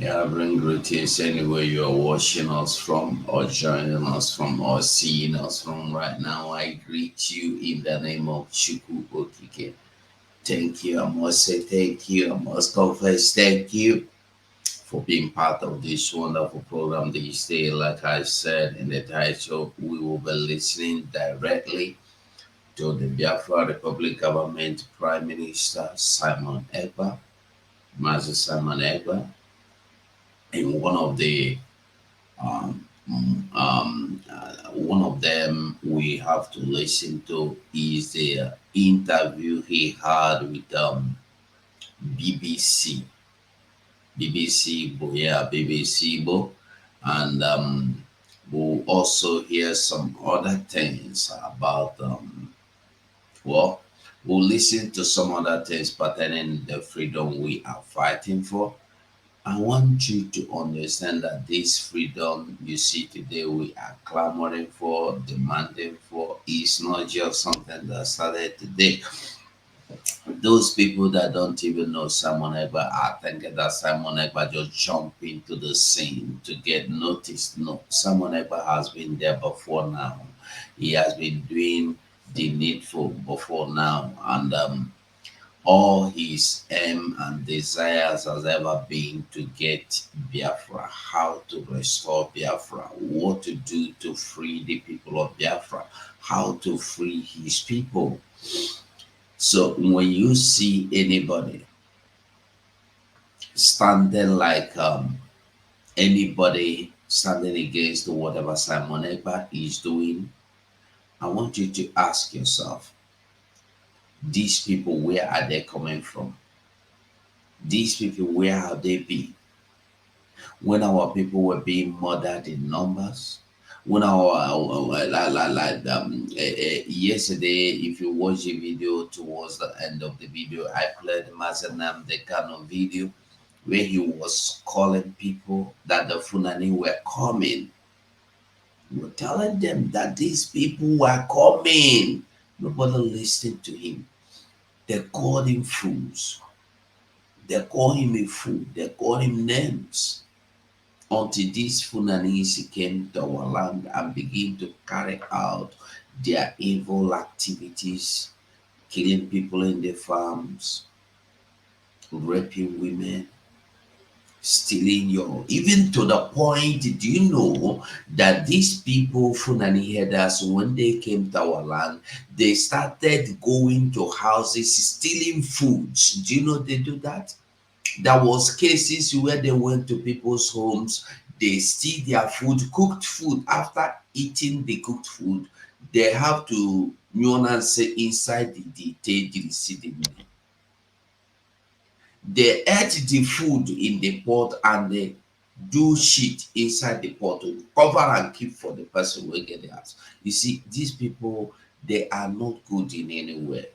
Yeah, bring greetings anywhere you are watching us from or joining us from or seeing us from right now. I greet you in the name of Chuku Okike. Thank you. I must say thank you. I must confess thank you for being part of this wonderful program this day. Like I said in the title, we will be listening directly to the Biafra Republic Government Prime Minister Simon Ekpa, Master Simon Ekpa, in um, one of them we have to listen to is the interview he had with BBC, BBC Bo, and we'll also hear some other things about well, we'll listen to some other things pertaining the freedom we are fighting for. I want you to understand that this freedom you see today, we are clamoring for, demanding for, is not just something that started today. Those people that don't even know Simon Ekpa are thinking that Simon Ekpa just jumped into the scene to get noticed. No, Simon Ekpa has been there before now. He has been doing the needful before now, and all his aim and desires has ever been to get Biafra, how to restore Biafra, what to do to free the people of Biafra, how to free his people. So when you see anybody standing like anybody standing against whatever Simon Ekpa is doing, I want you to ask yourself, these people, where are they coming from? These people, where have they been? When our people were being murdered in numbers, when yesterday, if you watch the video towards the end of the video, I played Mazanam the Kano video where he was calling people that the Funani were coming. He was telling them that these people were coming. Nobody listened to him. They called him fools. They called him a fool. They called him names until these Funanis came to our land and began to carry out their evil activities, killing people in the farms, raping women, stealing your, even to the point, do you know that these people, Funani herders, when they came to our land, they started going to houses, stealing foods. Do you know they do that? There was cases where they went to people's homes, they steal their food, cooked food. After eating the cooked food, they have to say inside the table. They ate the food in the pot and they do shit inside the pot to cover and keep for the person who get the house. You see, these people, they are not good in any way.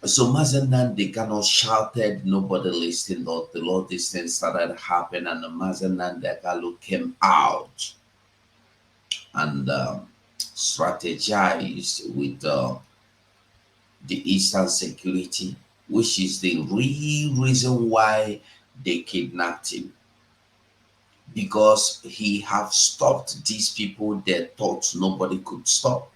So Mazendan, they cannot shouted, nobody listened. The Lord, these things started happening, and the Mazendan Dekalo came out and strategized with the Eastern Security, which is the real reason why they kidnapped him. Because he have stopped these people that thought nobody could stop.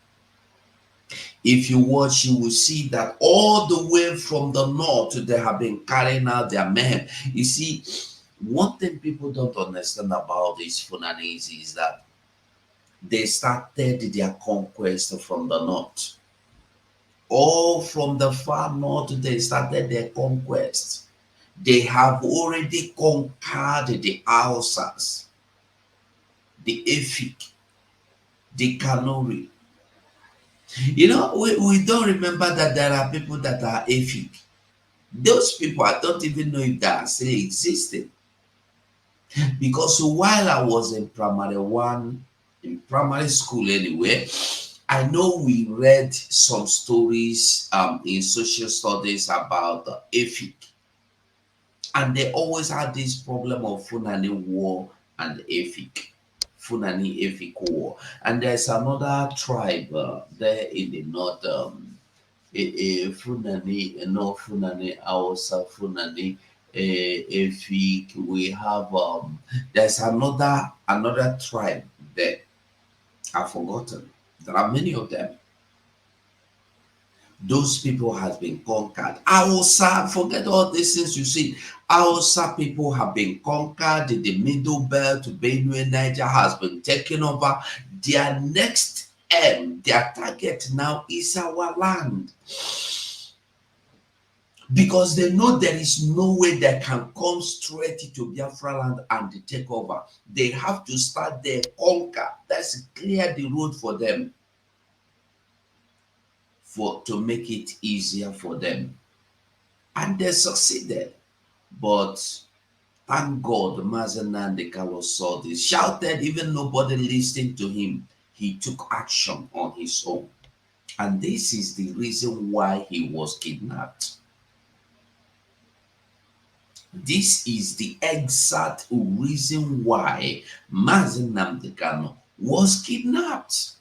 If you watch, you will see that all the way from the north, they have been carrying out their men. You see, one thing people don't understand about these Funanis is that they started their conquest from the north. All from the far north, they started their conquest. They have already conquered the Hausas, the Efik, the Kanuri. You know, we don't remember that there are people that are Efik. Those people, I don't even know if they are still existing. Because while I was in primary one, in primary school anyway, I know we read some stories in social studies about the Efik. And they always had this problem of Funani war and Efik. Funani Efik war. And there's another tribe there in the north, Funani, no Funani, Hausa Funani. if we have there's another tribe there. I've forgotten. There are many of them. Those people has been conquered. Hausa, forget all these things you see. Hausa people have been conquered. The Middle Belt, Benue, Niger has been taken over. Their next aim, their target now is our land. Because they know there is no way they can come straight to Biafra land and take over. They have to start their conquer. That's clear the road for them, to make it easier for them. And they succeeded. But thank God, Mazen Nandekalo saw this, shouted, even nobody listened to him. He took action on his own. And this is the reason why he was kidnapped. This is the exact reason why Mazen Namdekano was kidnapped.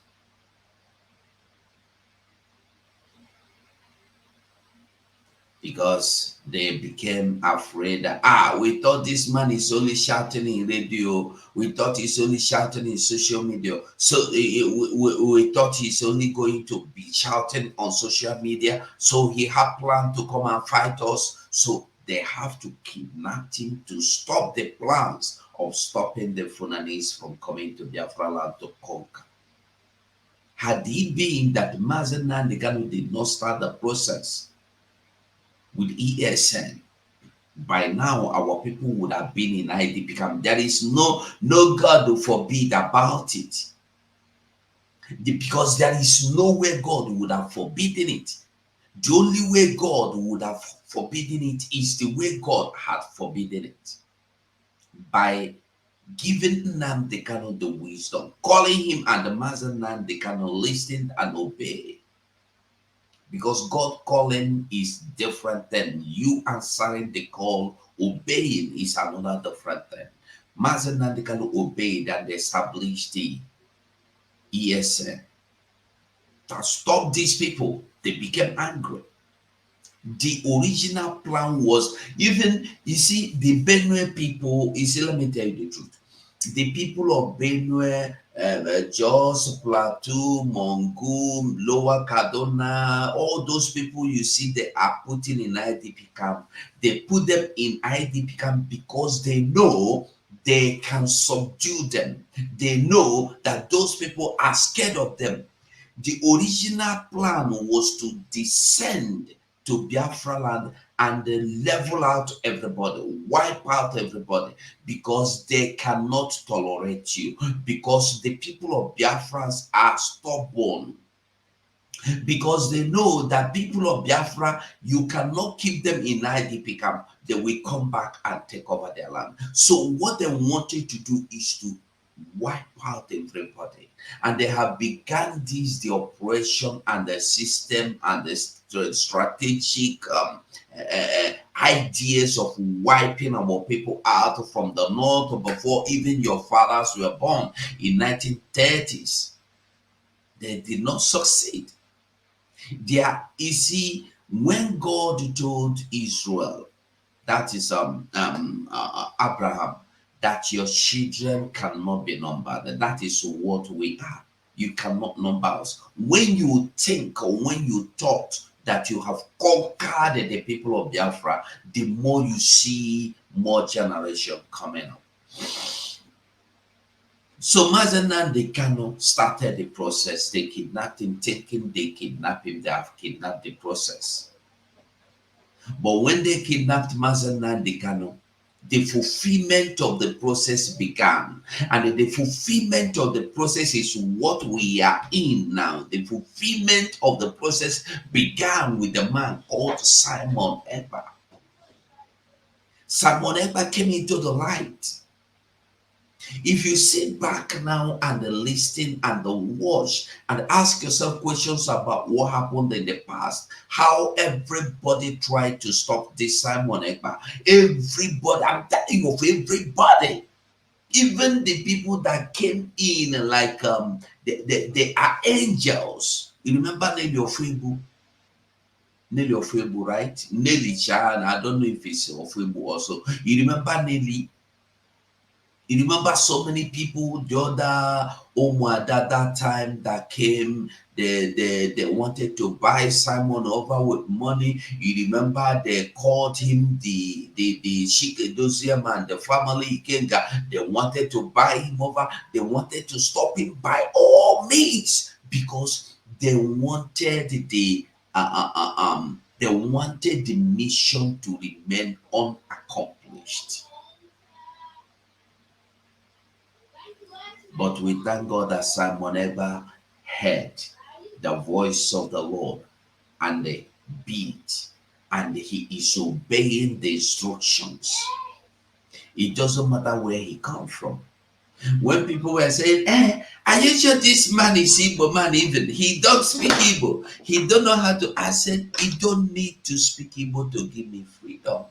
Because they became afraid that, we thought this man is only shouting in radio, we thought he's only shouting in social media, so we thought he's only going to be shouting on social media, so he had planned to come and fight us, so they have to kidnap him to stop the plans of stopping the Fulanese from coming to Biafra land to conquer. Had it been that Mazen Nandekano did not start the process with ESN, by now our people would have been in IDP camp. There is no God to forbid about it. Because there is no way God would have forbidden it. The only way God would have forbidden it is the way God had forbidden it. By giving Nnamdi Kanu the wisdom, calling him, and the Mazen Nnamdi Kanu listened and obeyed. Because God calling is different than you answering the call. Obeying is another different thing. Mazen Nnamdi Kanu obeyed and established the ESN. That stopped these people. They became angry. The original plan was, even, you see, the Benue people, you see, let me tell you the truth. The people of Benue, Jos, Plateau, Mongum, Lower Kaduna, all those people you see they are putting in IDP camp, they put them in IDP camp because they know they can subdue them. They know that those people are scared of them. The original plan was to descend to Biafra land and level out everybody, wipe out everybody, because they cannot tolerate you. Because the people of Biafrans are stubborn. Because they know that people of Biafra, you cannot keep them in IDP camp. They will come back and take over their land. So what they wanted to do is to wipe out everybody. And they have begun the operation and the system and the strategic ideas of wiping our people out from the north before even your fathers were born in 1930s. They did not succeed. You see, when God told Israel, that is Abraham, that your children cannot be numbered, that is what we are. You cannot number us. When you think, or when you thought that you have conquered the people of Biafra, the more you see more generation coming up. So Mazen Nnamdi Kanu started the process. They kidnapped him, they kidnapped him, they have kidnapped the process. But when they kidnapped Mazen Nnamdi Kanu, the fulfillment of the process began. And the fulfillment of the process is what we are in now. The fulfillment of the process began with a man called Simon Ekpa. Simon Ekpa came into the light. If you sit back now and listen and watch and ask yourself questions about what happened in the past, how everybody tried to stop this Simon Ekpa. Everybody, I'm telling you of everybody. Even the people that came in like they are angels. You remember Nelly Ofebu? Nelly Ofebu, right? Nelly Chan, I don't know if it's Ofebu also. You remember Nelly? You remember so many people the other Omwa at that time that came, they wanted to buy Simon over with money. You remember they called him the Shikedosia man, the family Ikenga. They wanted to buy him over, they wanted to stop him by all means because they wanted they wanted the mission to remain unaccomplished. But we thank God that Simon ever heard the voice of the Lord and the beat, and he is obeying the instructions. It doesn't matter where he comes from. When people were saying, are you sure this man is Igbo man even? He don't speak Igbo. He don't know how to. I said, he don't need to speak Igbo to give me freedom.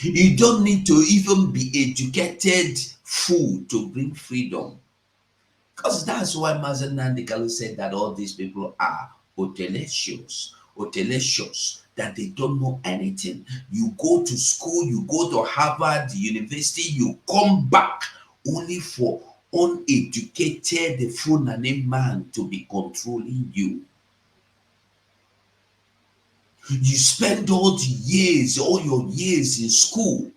You don't need to even be educated fool to bring freedom. Because that's why Mazen Nandikalu said that all these people are hotelicious, that they don't know anything. You go to school, you go to Harvard University, you come back only for uneducated Funani man to be controlling you. You spend all your years in school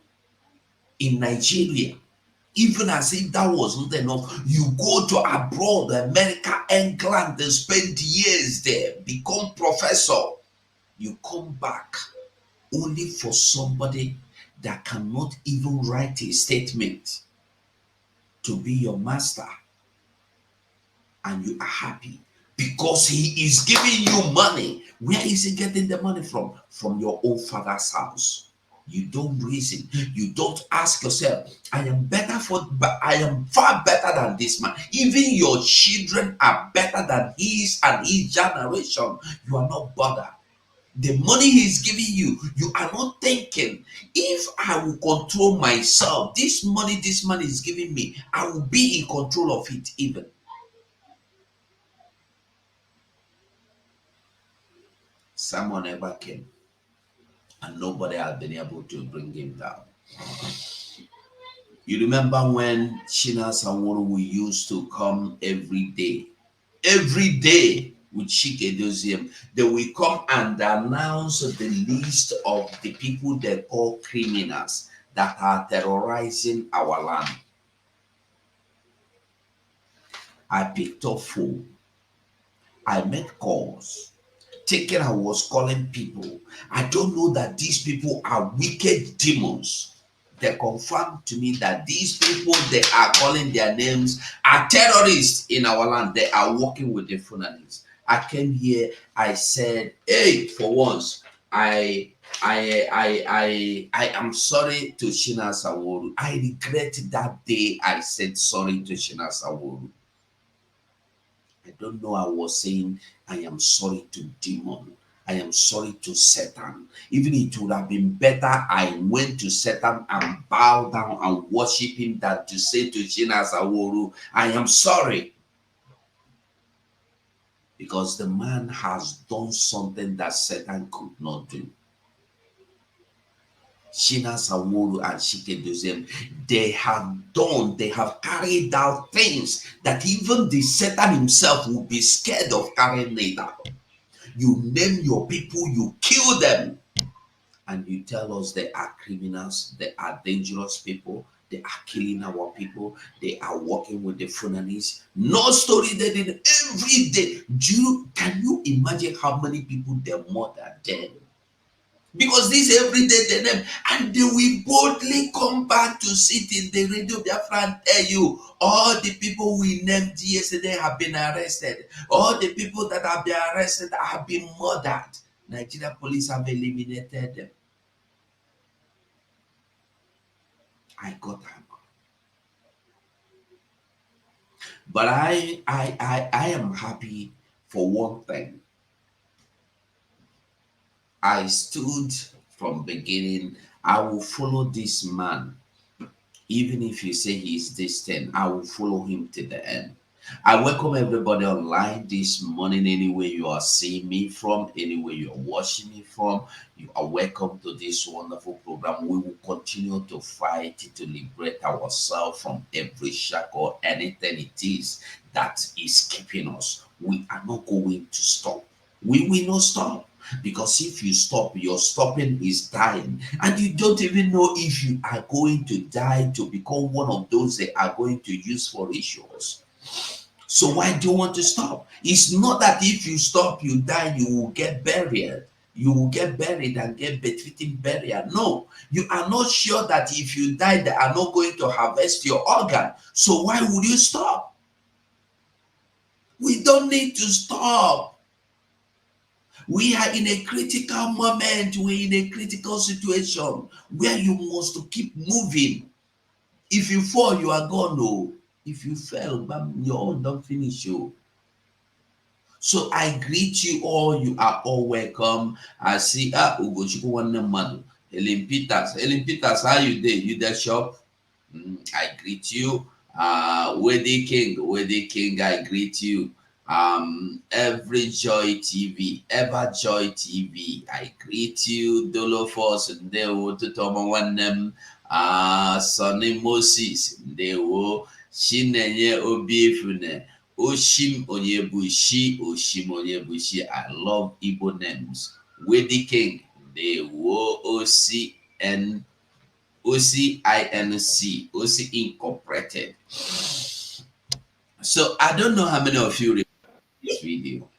in Nigeria. Even as if that wasn't enough, you go to abroad, America, England, and spend years there, become professor. You come back only for somebody that cannot even write a statement to be your master, and you are happy because he is giving you money. Where is he getting the money from? From your own father's house. You don't reason. You don't ask yourself, I am better but I am far better than this man. Even your children are better than his and his generation. You are not bothered. The money he's giving you, you are not thinking, if I will control myself, this money is giving me, I will be in control of it even. Someone ever came and nobody had been able to bring him down. You remember when Shina Sanworu used to come every day with Chike Doziem, they will come and announce the list of the people they call criminals that are terrorizing our land. I picked up phone. I made calls. Thinking I was calling people. I don't know that these people are wicked demons. They confirmed to me that these people they are calling their names are terrorists in our land. They are working with the Funanis. I came here, I said, hey, for once, I am sorry to Shina Saworu. I regret that day I said sorry to Shina Saworu. I don't know. I was saying, I am sorry to demon. I am sorry to Satan. Even it would have been better I went to Satan and bow down and worship him than to say to Shina Saworu, I am sorry. Because the man has done something that Satan could not do. Shina Saworu and Shike Dozem, they have carried out things that even the Satan himself will be scared of carrying it out. You name your people, you kill them, and you tell us they are criminals, they are dangerous people, they are killing our people, they are working with the Funanis. No story they did every day. Can you imagine how many people they murder then? Because this every day they name, and they will boldly come back to sit in the radio Biafra and tell you all the people we named yesterday have been arrested. All the people that have been arrested have been murdered. Nigeria police have eliminated them. I got angry. But I am happy for one thing. I stood from beginning. I will follow this man. Even if you say he is distant, I will follow him to the end. I welcome everybody online this morning, anywhere you are seeing me from, anywhere you are watching me from. You are welcome to this wonderful program. We will continue to fight to liberate ourselves from every shackle, anything it is that is keeping us. We are not going to stop. We will not stop. Because if you stop, your stopping is dying. And you don't even know if you are going to die to become one of those they are going to use for rituals. So why do you want to stop? It's not that if you stop, you die, you will get buried. You will get buried and get befitting burial. No, you are not sure that if you die, they are not going to harvest your organ. So why would you stop? We don't need to stop. We are in a critical moment. We're in a critical situation where you must keep moving. If you fall, you are gone. No. If you fail, bam, your own don't finish you. So I greet you all. You are all welcome. I see Ugochukwu Nwanne Mmadụ, Helen Peters, how you dey? You there shop? I greet you. Weddy King, I greet you. Every Joy TV, Ever Joy TV, I greet you. Dolo Force, Ndewo Tutoma Nwannem, Sonny Moses, Ndewo, Chinenye Obiefune, Oshim Onyebushi. I love Igbo names. Weddy King, Ndewo, OCINC, OC Incorporated. So I don't know how many of you remember this video.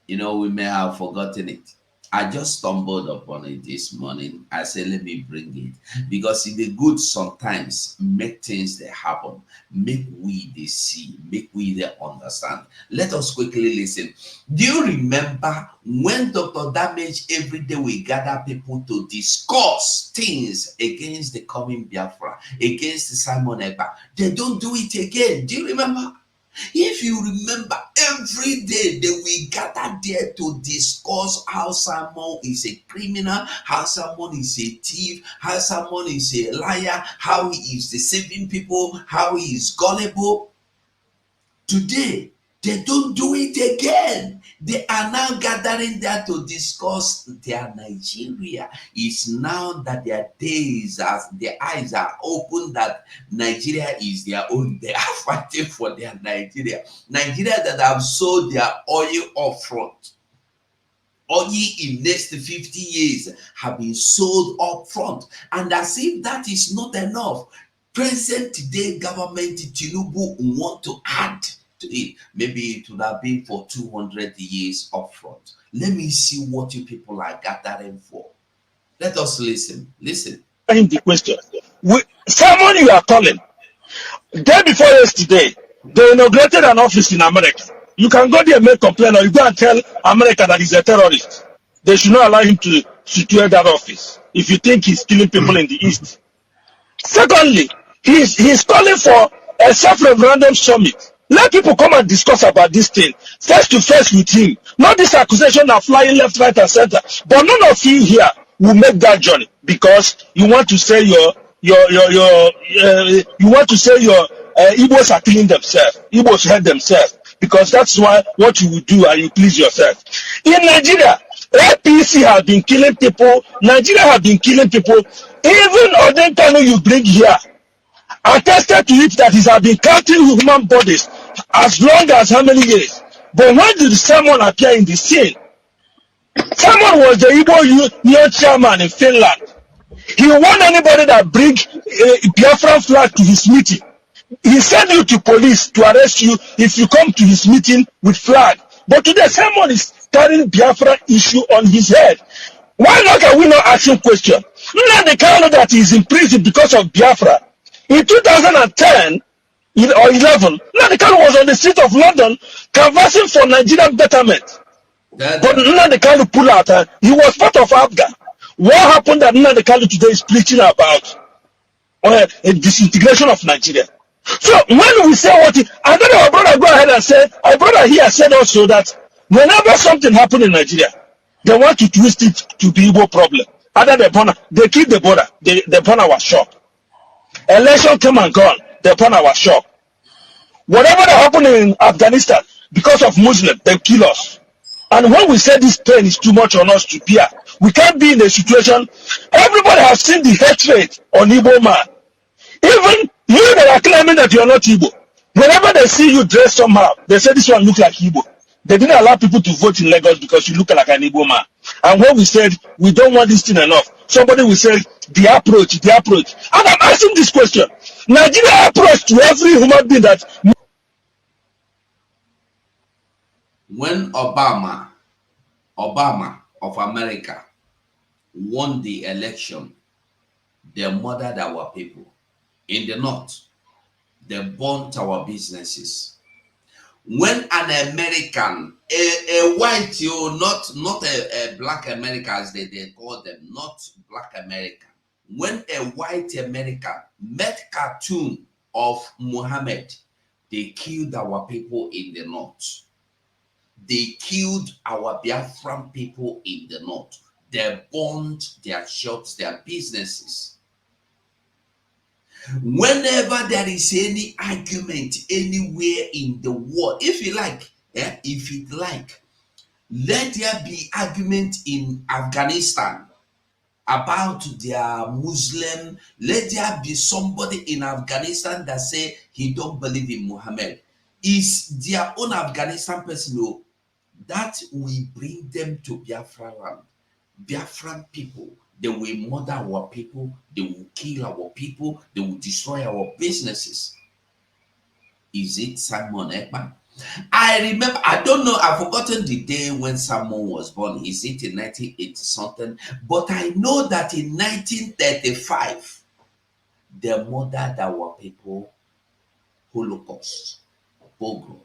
You know, we may have forgotten it. I just stumbled upon it this morning. I said, let me bring it. Because in the good sometimes make things that happen. Make we they see. Make we they understand. Let us quickly listen. Do you remember when Dr. Damage every day we gather people to discuss things against the coming Biafra, against Simon Ekpa? They don't do it again. Do you remember? If you remember, every day they will gather there to discuss how someone is a criminal, how someone is a thief, how someone is a liar, how he is deceiving people, how he is gullible. Today, they don't do it again. They are now gathering there to discuss their Nigeria. It's now that their days, as their eyes are open, that Nigeria is their own. They are fighting for their Nigeria. Nigeria that have sold their oil up front. Oil in next 50 years have been sold up front. And as if that is not enough, present day government Tinubu want to add to it. Maybe it would have been for 200 years up front. Let me see what you people are gathering for. Let us listen. Listen. The question. Someone you are calling. Day before yesterday, they inaugurated an office in America. You can go there and make complaint, or you go and tell America that he's a terrorist. They should not allow him to secure that office if you think he's killing people in the East. Secondly, he's calling for a self-referendum summit. Let people come and discuss about this thing face to face with him. Not this accusation are flying left, right, and center. But none of you here will make that journey because you want to say you want to say your Igbos are killing themselves. Igbos hurt themselves because that's why what you will do and you please yourself. In Nigeria, APC has been killing people. Nigeria has been killing people. Even Odenkanu you bring here attested to it that he has been counting human bodies as long as how many years. But when did someone appear in the scene? Someone was the Igbo Union chairman in Finland. He warned anybody that bring a Biafran flag to his meeting. He sent you to police to arrest you if you come to his meeting with flag. But today someone is carrying Biafra issue on his head. Why not can we not ask him question? Not the kind of that he is in prison because of Biafra. In 2010 or 11, Nnamdi was on the street of London canvassing for Nigerian betterment. But Nnamdi pulled out. He was part of Afghan. What happened that Nnamdi today is preaching about a disintegration of Nigeria? So when we say what, I don't know, our brother go ahead and say, our brother here said also that whenever something happened in Nigeria, they want to twist it to be Igbo problem. Other than they keep the border, they burn our shop. Election came and gone, they burn our shop. Whatever that happened in Afghanistan, because of Muslim, they kill us. And when we say this pain is too much on us to bear, we can't be in a situation. Everybody has seen the hatred on Igbo man. Even you that are claiming that you're not Igbo, whenever they see you dressed somehow, they say this one look like Igbo. They didn't allow people to vote in Lagos because you look like an Igbo man. And when we said we don't want this thing enough, somebody will say the approach, the approach. And I'm asking this question: Nigeria approach to every human being that. When Obama of America won the election, they murdered our people. In the north, they burnt our businesses. When an American, a white, not a black American as they call them, not black American. When a white American met cartoon of Muhammad, they killed our people in the north. They killed our Biafran people in the north. They burned their shops, their businesses. Whenever there is any argument anywhere in the world, if you like, let there be argument in Afghanistan about their Muslim. Let there be somebody in Afghanistan that say he don't believe in Muhammad. Is their own Afghanistan person that we bring them to Biafra land. Biafran people, they will murder our people, they will kill our people, they will destroy our businesses. Is it Simon Ekpa? I remember, I don't know, I've forgotten the day when Simon was born. Is it in 1980 something? But I know that in 1935, they murdered our people, Holocaust, pogrom.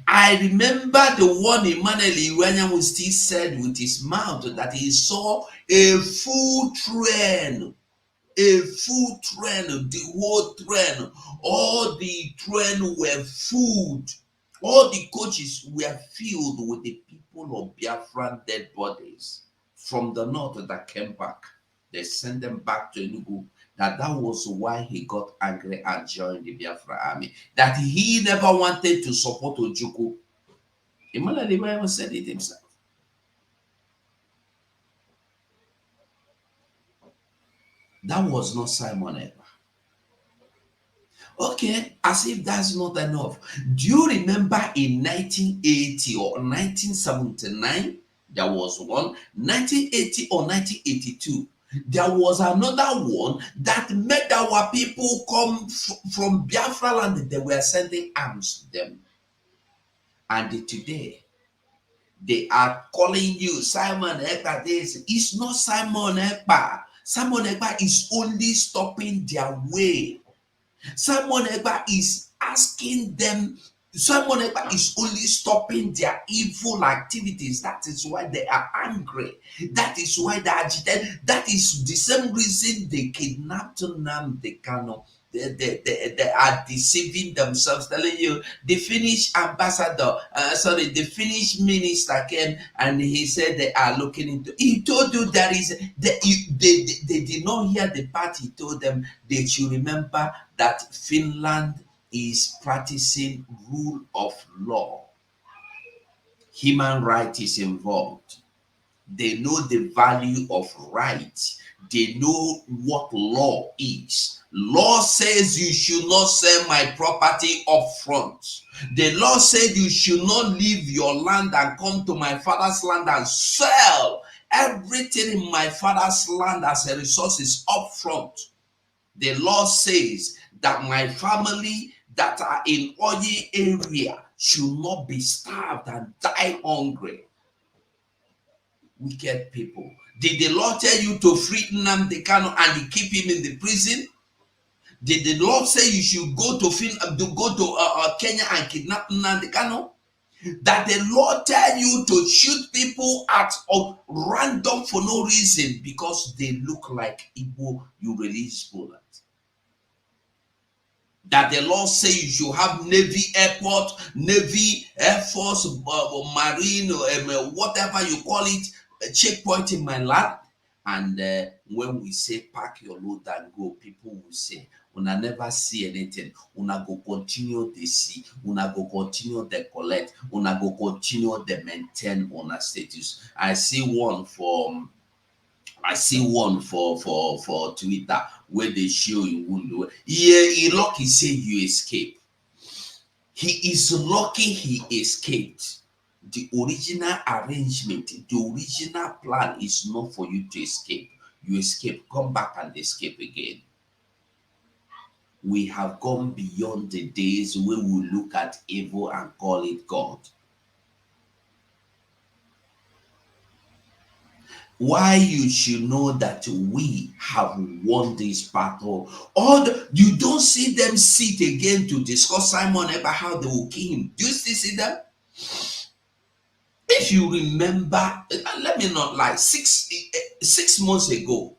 I remember the one Emmanuel Iwanyamu still said with his mouth that he saw a full train, the whole train, all the train were filled, all the coaches were filled with the people of Biafran dead bodies from the north that came back. They sent them back to Enugu. That was why he got angry and joined the Biafra army. That he never wanted to support Ojukwu. Emmanuel Iwanyamu said it himself. That was not Simon Ekpa. Okay, as if that's not enough. Do you remember in 1980 or 1979, there was one, 1980 or 1982, there was another one that made our people come from Biafra land. They were sending arms to them. And today, they are calling you Simon Ekpa. This is not Simon Ekpa. Simon Ekpa is only stopping their way. Simon Ekpa is asking them, Simon Ekpa is only stopping their evil activities. That is why they are angry. That is why they are agitated. That is the same reason they kidnapped Nnamdi Kanu. They are deceiving themselves, telling you the Finnish ambassador, the Finnish minister came and he said they are looking into. He told you there is, they did not hear the part he told them. They should remember that Finland is practicing rule of law. Human rights is involved. They know the value of rights. They know what law is. Law says you should not sell my property up front. The law said you should not leave your land and come to my father's land and sell everything in my father's land as a resource is up front. The law says that my family that are in Oye area should not be starved and die hungry. Wicked people. Did the law tell you to free Nnamdi Kanu and keep him in the prison? Did the law say you should go to Kenya and kidnap Nnamdi Kanu? That the law tell you to shoot people at random for no reason because they look like Igbo, you release bullet? That the law say you should have Navy airport, Navy, Air Force, Marine, whatever you call it, a checkpoint in my land, And when we say pack your load and go, people will say, una never see anything. Una go continue the see. Una go continue the collect. Una go continue the maintain una status. I see one for Twitter where they show you wound. Yeah, he lucky say you escape. He is lucky he escaped. The original arrangement, the original plan is not for you to escape. You escape, come back and escape again. We have gone beyond the days where we look at evil and call it God. Why you should know that we have won this battle. You don't see them sit again to discuss Simon about how they will kill him. Do you still see them? If you remember, let me not lie, 6 months ago,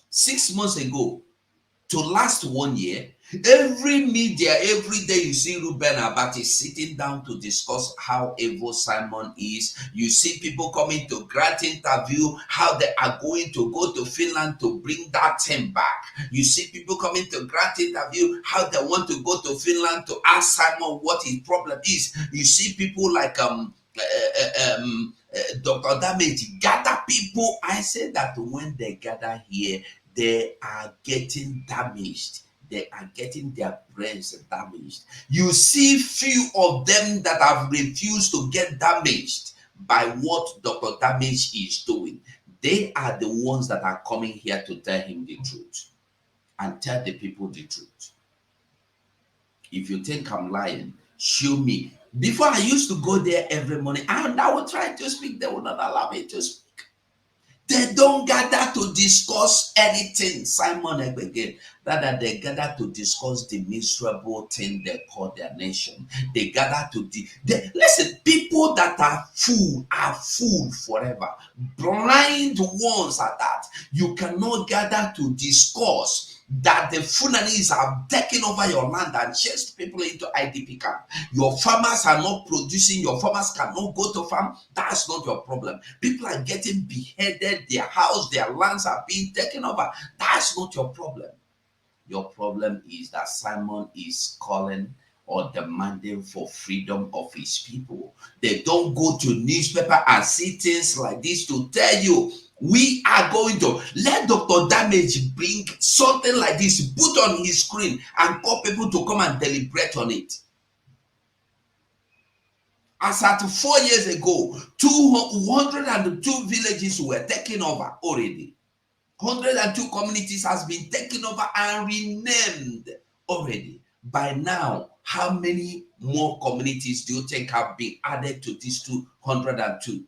6 months ago, to last 1 year, every media, every day you see Ruben Abati sitting down to discuss how evil Simon is. You see people coming to grant interview, how they are going to go to Finland to bring that team back. You see people coming to grant interview, how they want to go to Finland to ask Simon what his problem is. You see people like Dr. Damage gather people. I say that when they gather here, they are getting damaged. They are getting their brains damaged. You see few of them that have refused to get damaged by what Dr. Damage is doing. They are the ones that are coming here to tell him the truth and tell the people the truth. If you think I'm lying, show me. Before I used to go there every morning and I would try to speak. They would not allow me to speak. They don't gather to discuss anything, Simon again. Rather, they gather to discuss the miserable thing they call their nation. They gather to listen. People that are fool forever. Blind ones are that. You cannot gather to discuss that the Fulanese have taken over your land and chased people into IDP camp. Your farmers are not producing, your farmers cannot go to farm. That's not your problem. People are getting beheaded, their house, their lands are being taken over. That's not your problem. Your problem is that Simon is calling or demanding for freedom of his people. They don't go to newspaper and see things like this to tell you, we are going to let Dr. Damage bring something like this, put on his screen and call people to come and deliberate on it. As at 4 years ago, 202 villages were taken over already. 102 communities has been taken over and renamed already. By now, how many more communities do you think have been added to these 202?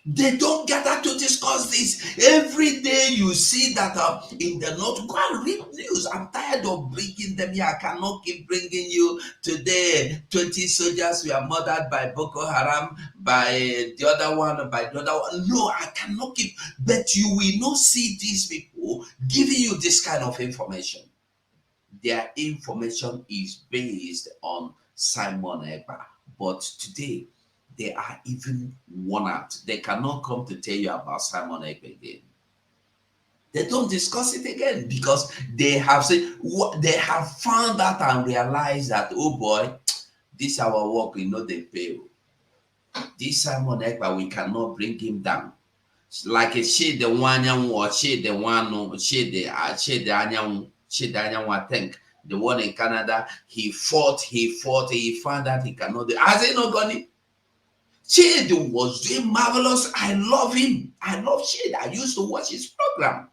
They don't gather to discuss this. Every day you see that in the north, go and read news. I'm tired of bringing them here. I cannot keep bringing you today. 20 soldiers were murdered by Boko Haram, by the other one. No, I cannot keep. But you will not see these people giving you this kind of information. Their information is based on Simon Ekpa. But today, they are even worn out. They cannot come to tell you about Simon Ekpa again. They don't discuss it again because they have said, they have found out and realized that, oh boy, this our work, we know they pay. This Simon Ekpa, we cannot bring him down. Like a shade the one or shade the one, shade the anyan, I think. The one in Canada, he fought, he found out he cannot do. Has he not gone in? Shade was doing marvelous. I love him. I love Shade. I used to watch his program.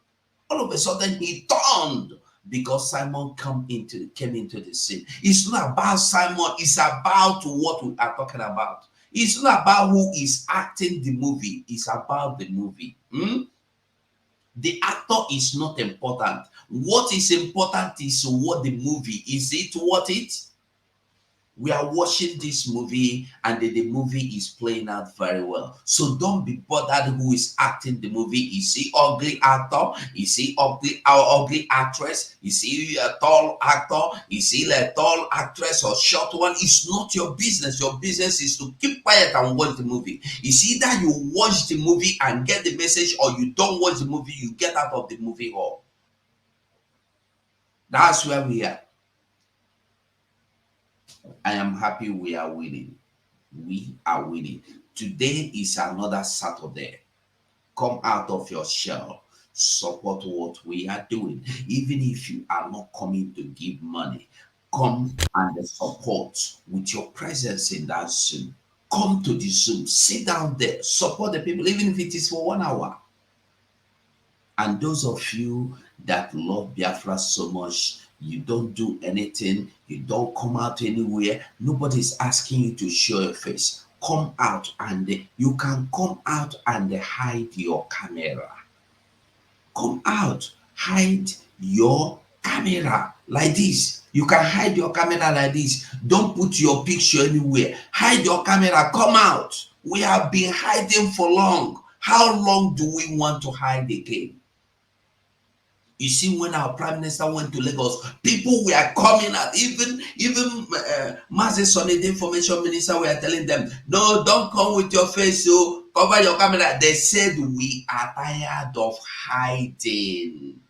All of a sudden, he turned because Simon came into the scene. It's not about Simon. It's about what we are talking about. It's not about who is acting the movie. It's about the movie. The actor is not important. What is important is what the movie. Is it worth it? We are watching this movie and the movie is playing out very well. So don't be bothered who is acting the movie. Is he ugly actor? Is he ugly actress? Is he a tall actor? Is he a tall actress or short one? It's not your business. Your business is to keep quiet and watch the movie. It's either you watch the movie and get the message, or you don't watch the movie, you get out of the movie hall. That's where we are. I am happy we are winning. We are winning. Today is another Saturday. Come out of your shell. Support what we are doing. Even if you are not coming to give money, come and support with your presence in that Zoom. Come to the Zoom. Sit down there. Support the people, even if it is for 1 hour. And those of you that love Biafra so much, you don't do anything, you don't come out anywhere, nobody's asking you to show your face. Come out, and you can come out and hide your camera. Come out, hide your camera like this. You can hide your camera like this. Don't put your picture anywhere. Hide your camera. Come out. We have been hiding for long. How long do we want to hide again? You see, when our prime minister went to Lagos, people were coming out. Even Mazi Sonny, the information minister, were telling them, "No, don't come with your face. So cover your camera." They said, "We are tired of hiding."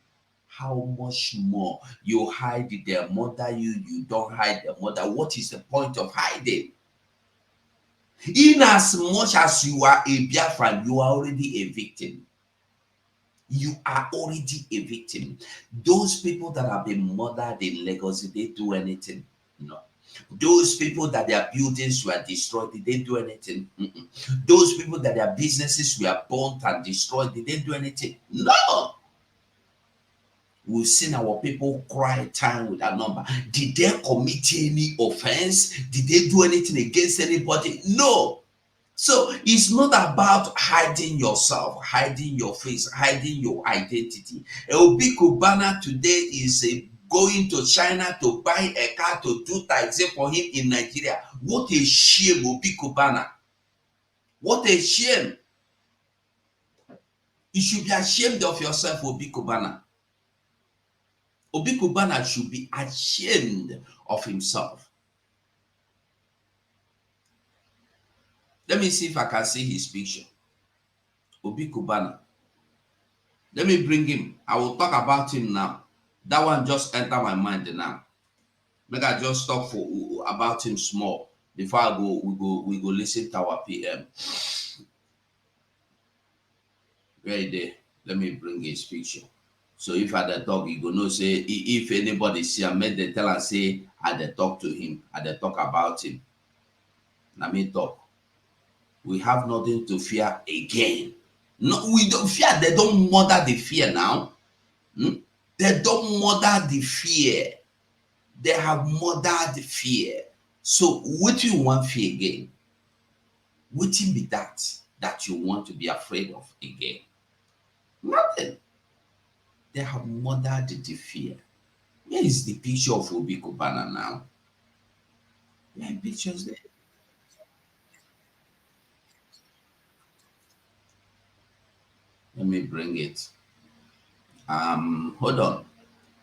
How much more you hide their mother? You don't hide their mother. What is the point of hiding? In as much as you are a Biafran, you are already a victim. You are already a victim. Those people that have been murdered in Lagos, did they do anything? No. Those people that their buildings were destroyed, did they do anything? Mm-mm. Those people that their businesses were burnt and destroyed, did they do anything? No. We've seen our people cry time with a number. Did they commit any offense? Did they do anything against anybody? No. So it's not about hiding yourself, hiding your face, hiding your identity. Obi Cubana today is going to China to buy a car to do taxi for him in Nigeria. What a shame, Obi Cubana. What a shame. You should be ashamed of yourself, Obi Cubana. Obi Cubana should be ashamed of himself. Let me see if I can see his picture. Obi Cubana. Let me bring him. I will talk about him now. That one just entered my mind now. Make I just talk about him small before I go. We go listen to our PM. Right there. Let me bring his picture. So if I dey talk, you go know say if anybody see him, make they tell and say I dey talk to him. I dey talk about him. Let me talk. We have nothing to fear again. No, we don't fear. They don't murder the fear now. They don't murder the fear. They have murdered the fear. So what do you want fear again? What will be that you want to be afraid of again? Nothing. They have murdered the fear. Where is the picture of Obi Cubana now? Where are pictures there? Let me bring it. Hold on.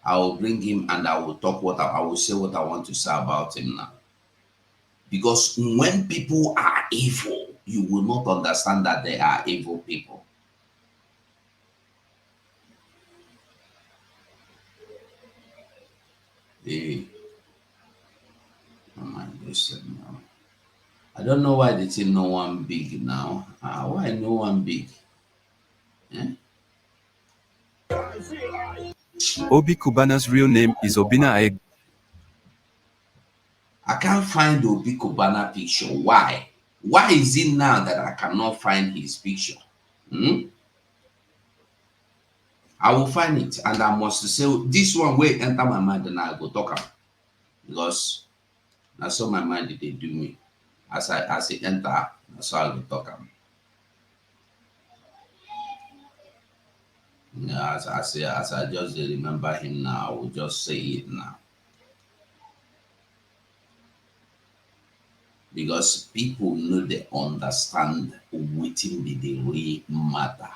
I will bring him and I will talk I will say what I want to say about him now. Because when people are evil, you will not understand that they are evil people. They, oh my goodness, now. I don't know why they say no one big now. Why no one big? Eh? Obi Cubana's real name is Obina Ekpa. I can't find the Obi Cubana picture. Why? Why is it now that I cannot find his picture? I will find it, and I must say this one will enter my mind, and I go talk about, because that's how my mind they do me. As it enter, that's how I go talk about. Yeah, as I just remember him now, I will just say it now. because people know they understand wetin be the real matter.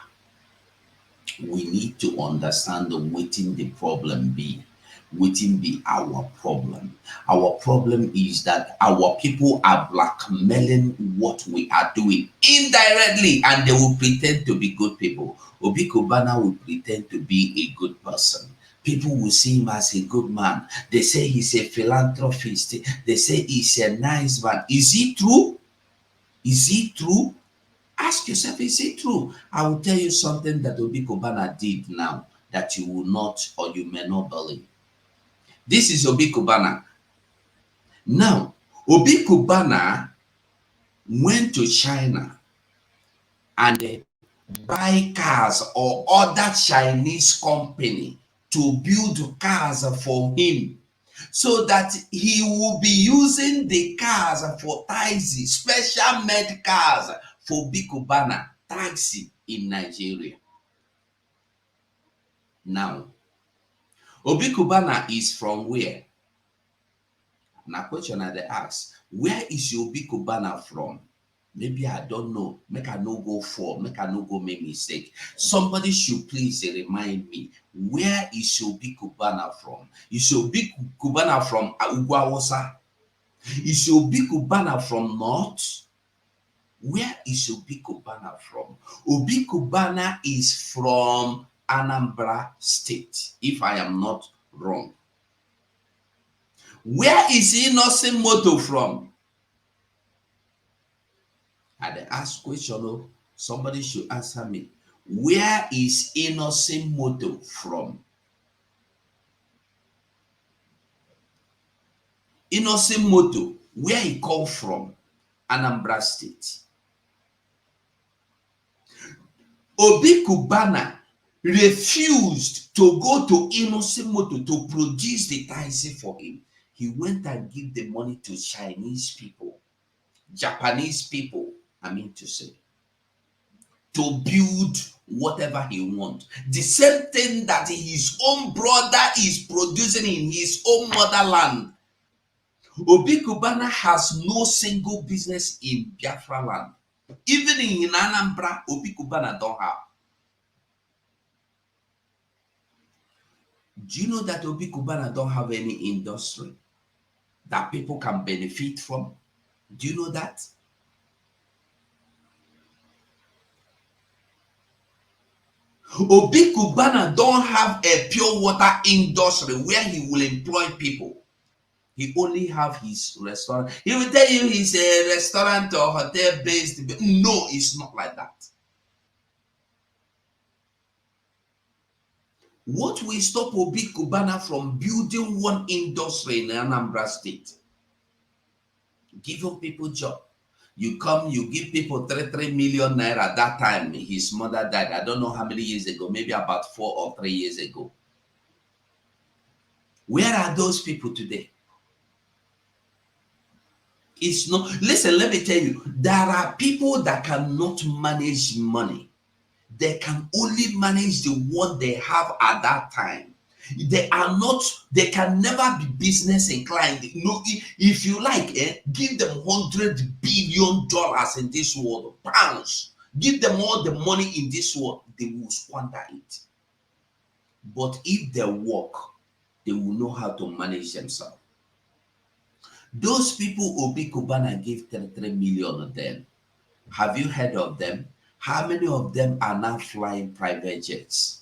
We need to understand wetin the problem be. Wetin be our problem? Our problem is that our people are blackmailing what we are doing indirectly, and they will pretend to be good people. Obi Cubana will pretend to be a good person. People will see him as a good man. They say he's a philanthropist. They say he's a nice man. Is it true? Is it true? Ask yourself, is it true? I will tell you something that Obi Cubana did now that you will not or you may not believe. This is Obi Cubana. Now, Obi Cubana went to China and buy cars or other Chinese company to build cars for him, so that he will be using the cars for taxi, special made cars for Obi Cubana taxi in Nigeria. Now, Obi Cubana is from where? Now, question I dey ask, where is Obi Cubana from? Maybe I don't know. Make I no go fall. Make I no go make mistake. Somebody should please remind me. Where is Obi Cubana from? Is Obi Cubana from Ugwawosa? Is Obi Cubana from North? Where is Obi Cubana from? Obi Cubana is from Anambra State, if I am not wrong. Where is Innocent Moto from? I dey ask question. Somebody should answer me. Where is Innocent Moto from? Innocent Moto, where he come from? Anambra State. Obi Cubana refused to go to Innocent Moto to produce the taxi for him. He went and give the money to Chinese people, Japanese people, I mean to say, to build whatever he wants. The same thing that his own brother is producing in his own motherland. Obi Cubana has no single business in Biafra land. Even in Anambra, Obi Cubana don't have. Do you know that Obi Cubana don't have any industry that people can benefit from? Do you know that? Obi Cubana don't have a pure water industry where he will employ people. He only have his restaurant. He will tell you he's a restaurant or hotel based. No, it's not like that. What will stop Obi Cubana from building one industry in Anambra State? Giving people job. You come, you give people 3 million naira. That time his mother died. I don't know how many years ago, maybe about 4 or 3 years ago. Where are those people today? It's not. Listen, let me tell you, there are people that cannot manage money. They can only manage the one they have at that time. They are not, they can never be business inclined. No, if you like, give them $100 billion in this world, pounds. Give them all the money in this world, they will squander it. But if they work, they will know how to manage themselves. Those people Obi Cubana gave 33 million of them. Have you heard of them? How many of them are now flying private jets?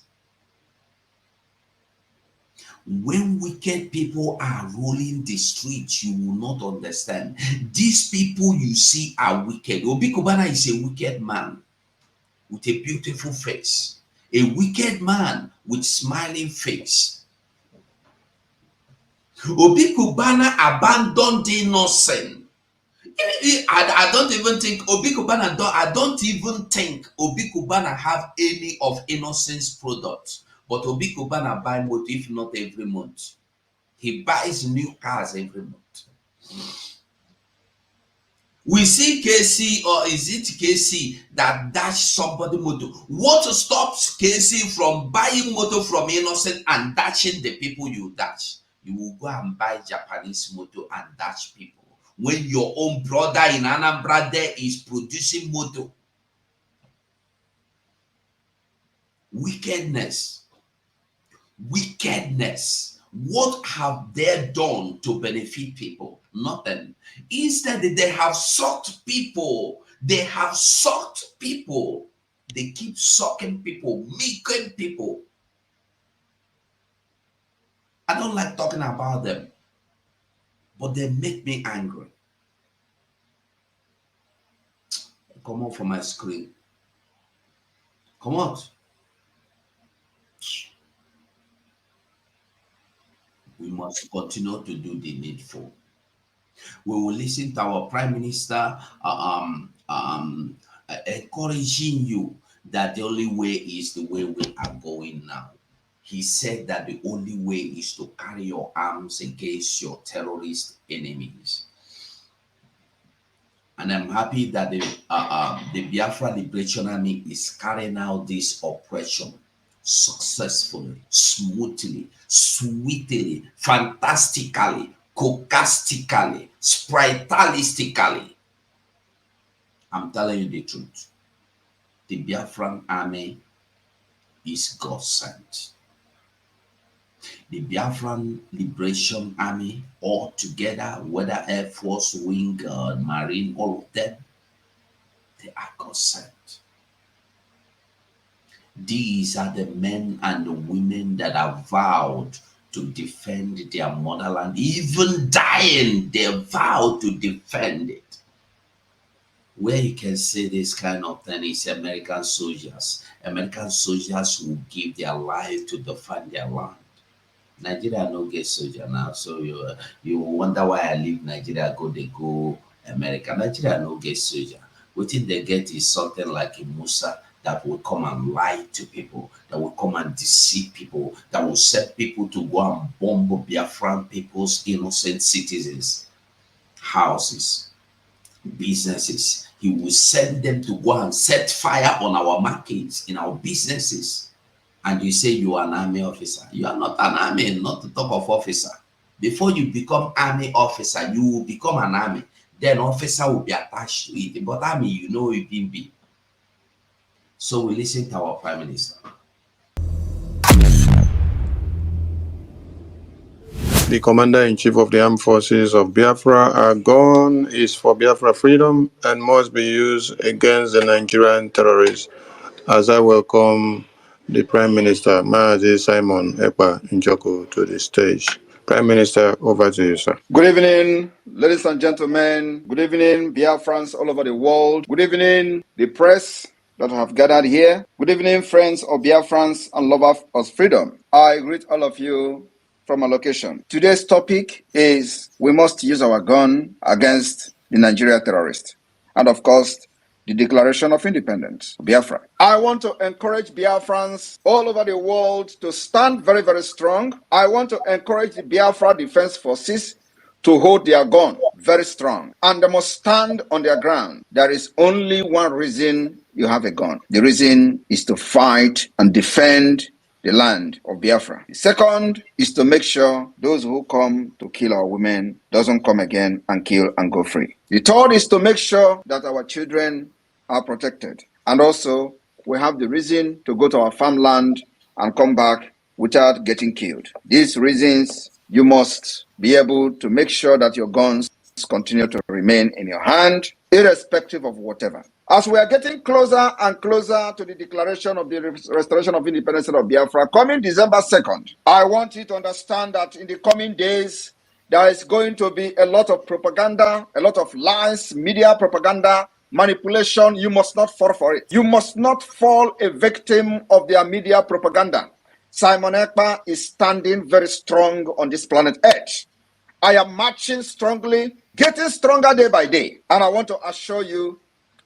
When wicked people are rolling the streets, you will not understand. These people you see are wicked. Obi Cubana is a wicked man with a beautiful face. A wicked man with smiling face. Obi Cubana abandoned the innocent. I don't even think Obi Cubana I don't even think Obi Cubana have any of Innocent's products. But Obi Cubana buy motor, if not every month. He buys new cars every month. We see KC, or is it KC that dash somebody motor? What stops KC from buying motor from Innocent and dashing the people you dash? You will go and buy Japanese motor and dash people. when your own brother in Anambra there is producing motor. Wickedness. Wickedness. What have they done to benefit people? Nothing. Instead, they have sucked people. They have sucked people. They keep sucking people, milking people. I don't like talking about them, but they make me angry. Come on from my screen. Come on. We must continue to do the needful. We will listen to our Prime Minister encouraging you that the only way is the way we are going now. He said that the only way is to carry your arms against your terrorist enemies. And I'm happy that the Biafra Liberation Army is carrying out this operation successfully, smoothly, sweetly, fantastically, cocastically, spritalistically. I'm telling you the truth. The Biafran Army is God sent. The Biafran Liberation Army, all together, whether Air Force, Wing, Marine, all of them, they are God sent. These are the men and the women that have vowed to defend their motherland. Even dying, they vow to defend it. Where you can say this kind of thing is American soldiers. American soldiers will give their life to defend their land. Nigeria no get soldier now, so you wonder why I leave Nigeria, they go America. Nigeria no get soldier. What they get is something like a Musa that will come and lie to people, that will come and deceive people, that will set people to go and bomb Biafran people's innocent citizens, houses, businesses. He will send them to go and set fire on our markets, in our businesses. And you say you are an army officer. You are not an army, not the top of officer. Before you become army officer, you will become an army. Then officer will be attached to it. But army, you know it didn't be. So we listen to our Prime Minister. The Commander-in-Chief of the Armed Forces of Biafra, our gun is for Biafra freedom and must be used against the Nigerian terrorists. As I welcome the Prime Minister, Mazi Simon Ekpa Njoku, to the stage. Prime Minister, over to you, sir. Good evening, ladies and gentlemen. Good evening, Biafrans all over the world. Good evening, the press that have gathered here. Good evening, friends of Biafrans and lovers of freedom. I greet all of you from a location. Today's topic is we must use our gun against the Nigeria terrorists. And of course, the Declaration of Independence, Biafra. I want to encourage Biafrans all over the world to stand very, very strong. I want to encourage the Biafra Defense Forces to hold their gun very strong. And they must stand on their ground. There is only one reason you have a gun. The reason is to fight and defend the land of Biafra. The second is to make sure those who come to kill our women doesn't come again and kill and go free. The third is to make sure that our children are protected. And also, we have the reason to go to our farmland and come back without getting killed. These reasons, you must be able to make sure that your guns continue to remain in your hand, irrespective of whatever. As we are getting closer and closer to the declaration of the restoration of independence of Biafra, coming December 2nd, I want you to understand that in the coming days, there is going to be a lot of propaganda, a lot of lies, media propaganda, manipulation. You must not fall for it. You must not fall a victim of their media propaganda. Simon Ekpa is standing very strong on this planet Earth. I am marching strongly, getting stronger day by day. And I want to assure you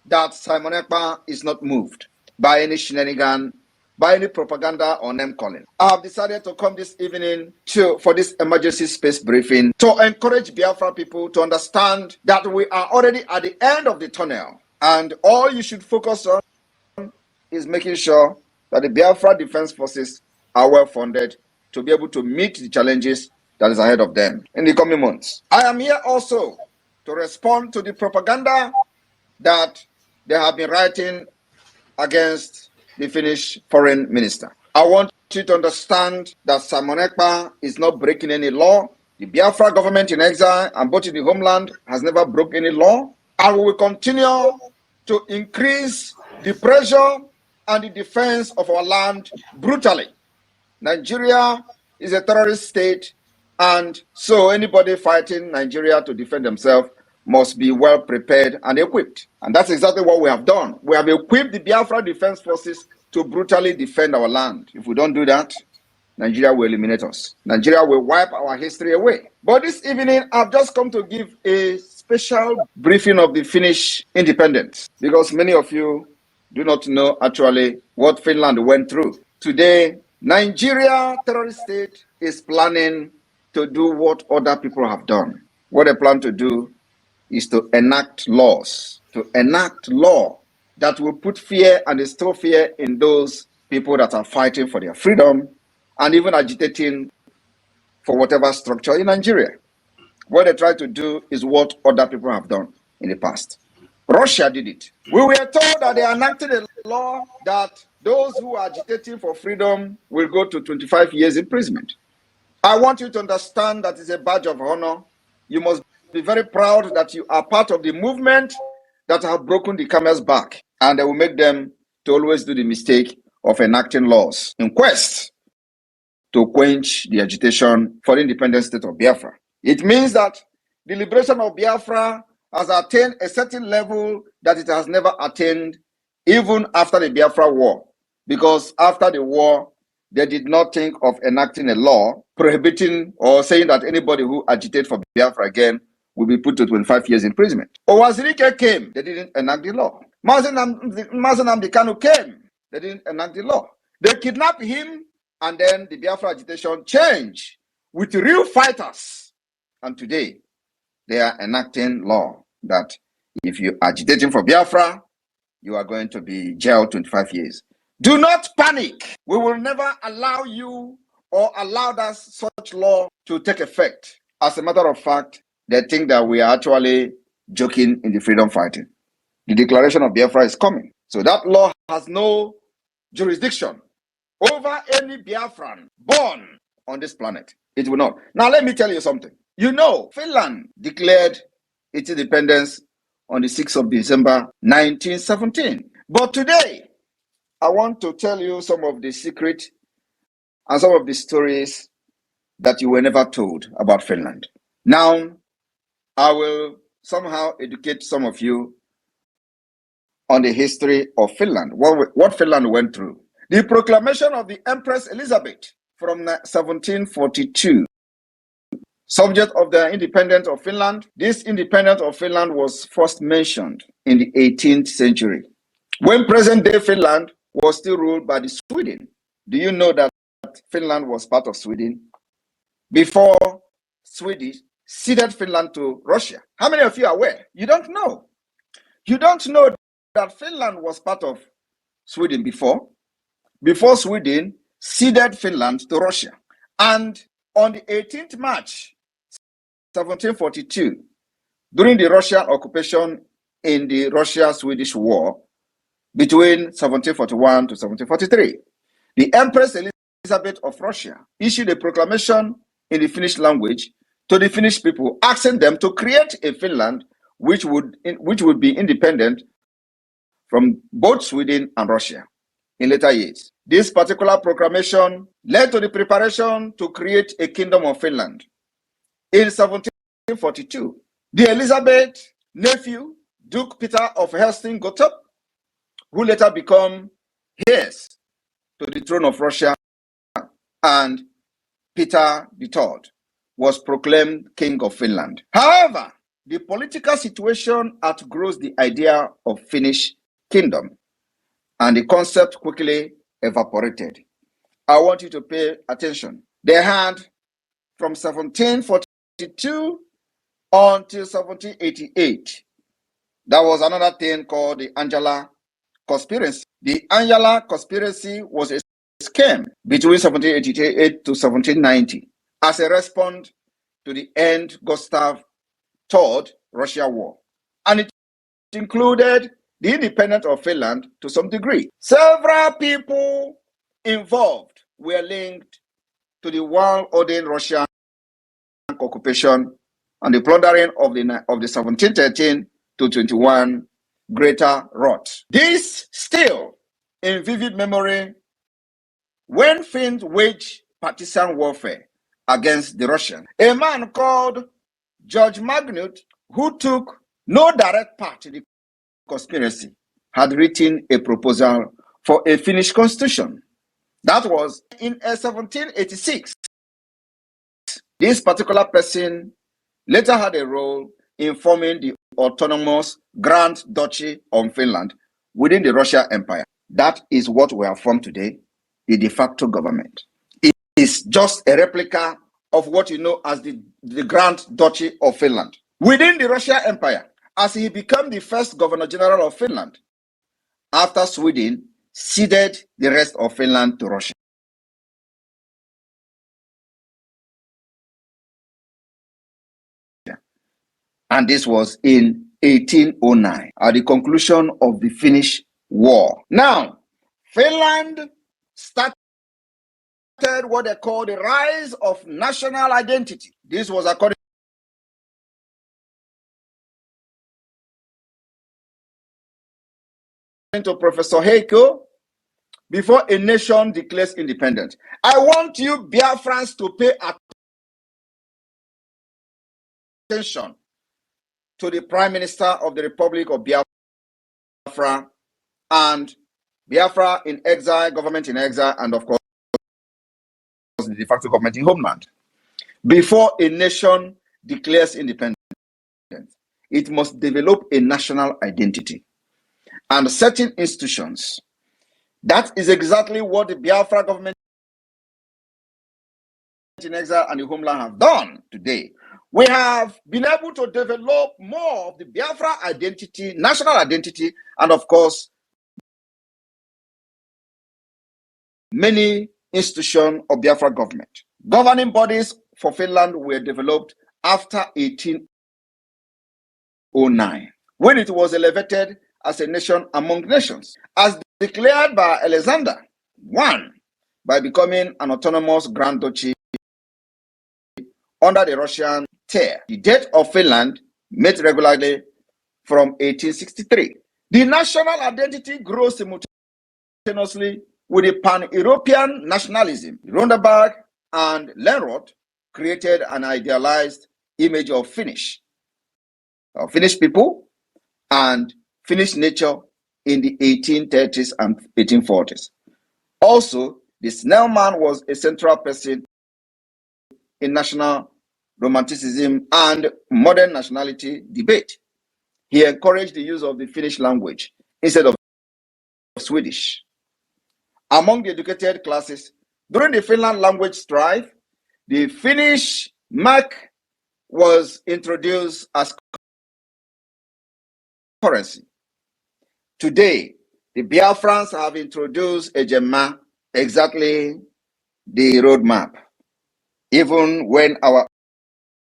that Simon Ekpa is not moved by any shenanigan, by any propaganda or name calling. I have decided to come this evening for this emergency space briefing to encourage Biafra people to understand that we are already at the end of the tunnel. And all you should focus on is making sure that the Biafra Defense Forces are well funded to be able to meet the challenges that is ahead of them in the coming months. I am here also to respond to the propaganda that they have been writing against the Finnish foreign minister. I want you to understand that Simon Ekpa is not breaking any law. The Biafra government in exile and both in the homeland has never broken any law. And we will continue to increase the pressure and the defense of our land brutally. Nigeria is a terrorist state, and so anybody fighting Nigeria to defend themselves must be well prepared and equipped. And that's exactly what we have done. We have equipped the Biafra Defense Forces to brutally defend our land. If we don't do that, Nigeria will eliminate us. Nigeria will wipe our history away. But this evening, I've just come to give a special briefing of the Finnish independence, because many of you do not know actually what Finland went through. Today, Nigeria, terrorist state, is planning to do what other people have done. What they plan to do is to enact laws, to enact law that will put fear and instill fear in those people that are fighting for their freedom and even agitating for whatever structure in Nigeria. What they try to do is what other people have done in the past. Russia did it. We were told that they enacted a law that those who are agitating for freedom will go to 25 years imprisonment. I want you to understand that it's a badge of honor. You must be very proud that you are part of the movement that have broken the camel's back, and they will make them to always do the mistake of enacting laws in quest to quench the agitation for the independent state of Biafra. It means that the liberation of Biafra has attained a certain level that it has never attained even after the Biafra War, because after the war, they did not think of enacting a law prohibiting or saying that anybody who agitates for Biafra again will be put to 25 years imprisonment. Owazirike came, they didn't enact the law. Mazen Nnamdi Kanu came, they didn't enact the law. They kidnapped him, and then the Biafra agitation changed with real fighters. And today, they are enacting law that if you are agitating for Biafra, you are going to be jailed 25 years. Do not panic. We will never allow you or allow that such law to take effect. As a matter of fact, they think that we are actually joking in the freedom fighting. The declaration of Biafra is coming. So that law has no jurisdiction over any Biafran born on this planet. It will not. Now, let me tell you something. You know, Finland declared its independence on the 6th of December, 1917. But today, I want to tell you some of the secrets and some of the stories that you were never told about Finland. Now, I will somehow educate some of you on the history of Finland, what Finland went through. The proclamation of the Empress Elizabeth from 1742, subject of the independence of Finland. This independence of Finland was first mentioned in the 18th century, when present-day Finland was still ruled by the Sweden. Do you know that Finland was part of Sweden before Sweden ceded Finland to Russia? How many of you are aware? You don't know. You don't know that Finland was part of Sweden before Sweden ceded Finland to Russia. And on the 18th March 1742, during the Russian occupation in the Russia-Swedish War between 1741 to 1743, the Empress Elizabeth of Russia issued a proclamation in the Finnish language to the Finnish people, asking them to create a Finland which would be independent from both Sweden and Russia in later years. This particular proclamation led to the preparation to create a Kingdom of Finland. In 1742, the Elizabeth nephew, Duke Peter of Helsing-Gottorp, who later became heirs to the throne of Russia, and Peter III, was proclaimed King of Finland. However, the political situation outgrows the idea of Finnish kingdom, and the concept quickly evaporated. I want you to pay attention. They had from 1742 until 1788. That was another thing called the Angela Conspiracy. The Angela Conspiracy was a scheme between 1788 to 1790 as a response to the end Gustav III Russia war, and it included the independence of Finland to some degree. Several people involved were linked to the war-ordained Russian occupation and the plundering of the 1713 to 21 Greater Rot. This still in vivid memory when Finns waged partisan warfare against the Russians. A man called George Magnut, who took no direct part in the conspiracy, had written a proposal for a Finnish constitution. That was in 1786. This particular person later had a role in forming the autonomous Grand Duchy of Finland within the Russian Empire. That is what we have formed today, the de facto government. It is just a replica of what you know as the Grand Duchy of Finland within the Russian Empire, as he became the first Governor General of Finland after Sweden ceded the rest of Finland to Russia. And this was in 1809, at the conclusion of the Finnish War. Now, Finland started what they call the rise of national identity. This was according to Professor Heiko, before a nation declares independence. I want you Biafrans to pay attention to the Prime Minister of the Republic of Biafra and Biafra in exile, government in exile, and of course the de facto government in homeland. Before a nation declares independence, it must develop a national identity and certain institutions. That is exactly what the Biafra government in exile and the homeland have done today. We have been able to develop more of the Biafra identity, national identity, and of course, many institutions of Biafra government. Governing bodies for Finland were developed after 1809, when it was elevated as a nation among nations, as declared by Alexander I, by becoming an autonomous Grand Duchy under the Russian tier. The date of Finland met regularly from 1863. The national identity grows simultaneously with a pan-European nationalism. Ronderberg and Lenroth created an idealized image of Finnish people and Finnish nature in the 1830s and 1840s. Also, the Snellman was a central person in national romanticism and modern nationality debate. He encouraged the use of the Finnish language instead of Swedish. Among the educated classes, during the Finland language strife, the Finnish mark was introduced as currency. Today, the Biafrans have introduced a gemma, exactly the roadmap, even when our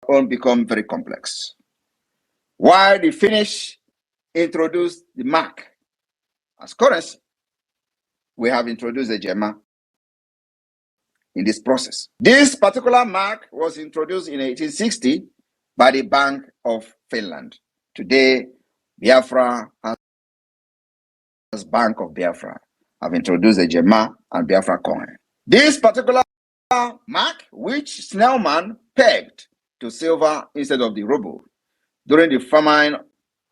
own become very complex. While the Finnish introduced the mark as currency, we have introduced a gemma in this process. This particular mark was introduced in 1860 by the Bank of Finland. Today, Biafra has Bank of Biafra have introduced a gemma and Biafra coin. This particular mark, which Snellman pegged to silver instead of the ruble, during the famine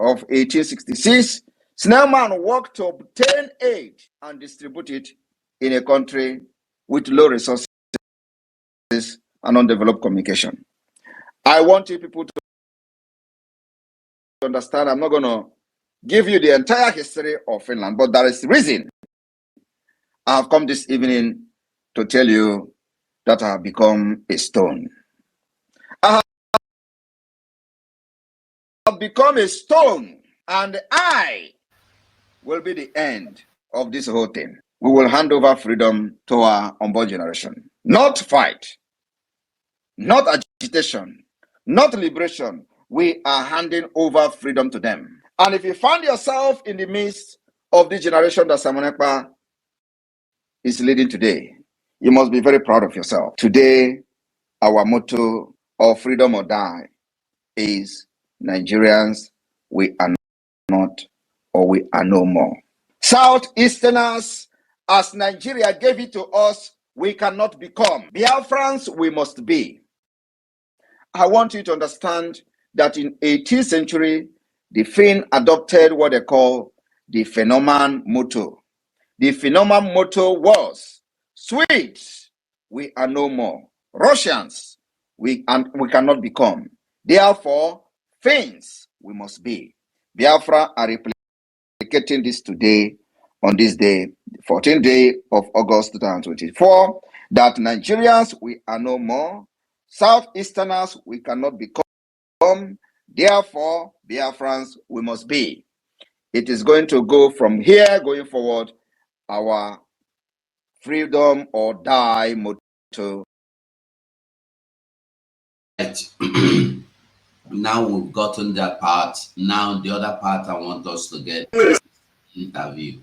of 1866, Snellman worked to obtain aid and distribute it in a country with low resources and undeveloped communication. I want you people to understand, I'm not going to give you the entire history of Finland, but there is a reason I have come this evening to tell you that I have become a stone. I have become a stone, and I will be the end of this whole thing. We will hand over freedom to our unborn generation. Not fight, not agitation, not liberation. we are handing over freedom to them. And if you find yourself in the midst of this generation that Simon Ekpa is leading today, you must be very proud of yourself. Today, our motto of freedom or die is Nigerians, we are not or we are no more. Southeasterners, as Nigeria gave it to us, we cannot become. Biafrans, we must be. I want you to understand that in 18th century, the Finn adopted what they call the phenomenon motto. The phenomenon motto was, Swedes, we are no more. Russians, we cannot become. Therefore, Finns, we must be. Biafra are replicating this today, on this day, 14th day of August 2024, that Nigerians, we are no more. Southeasterners, we cannot become. Therefore, Biafrans, we must be. It is going to go from here going forward, our freedom or die motto. Now we've gotten that part. Now the other part I want us to get interview.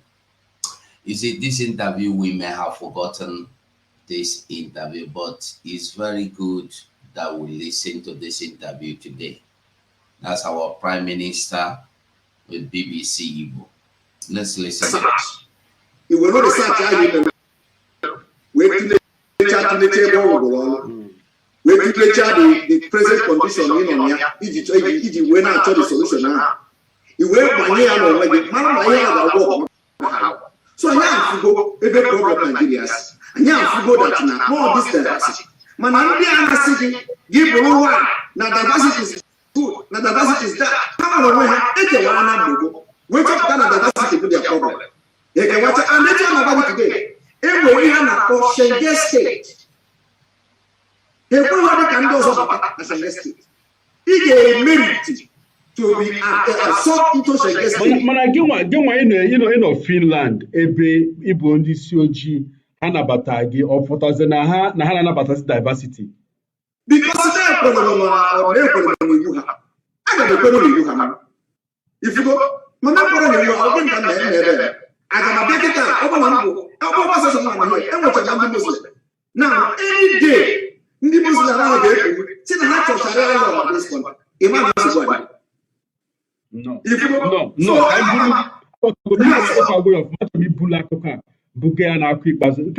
You see, this interview, we may have forgotten this interview, but it's very good that we listen to this interview today. That's our Prime Minister with BBC Igbo. Let's listen. It will not research the present condition in on Egypt when I told the solution now. You will buy so I have to go every problem Nigerians. And you have to go that now more this diversity. Man, I'm city give one. Now diversity is good. Now diversity is that. How do we have we talk about diversity with their problem. They can watch and let's talk about it today. Every we have a Schengen state. Everybody can do something as a state. It is merit to be absorbed into Schengen state. Man, in Finland, ebe ibu ndị isi ojii ha nabata gị ọ pụtazi na ha na-anabatazi diversity. Because they are problem or they problem you have. I got a problem you have. If you go, my problem you are going to I got a big now, any day, the Muslims are there. See the heart of Sharia on this one. Imam is one. No. I way of Matami Bulakoka, Bugana Quick wasn't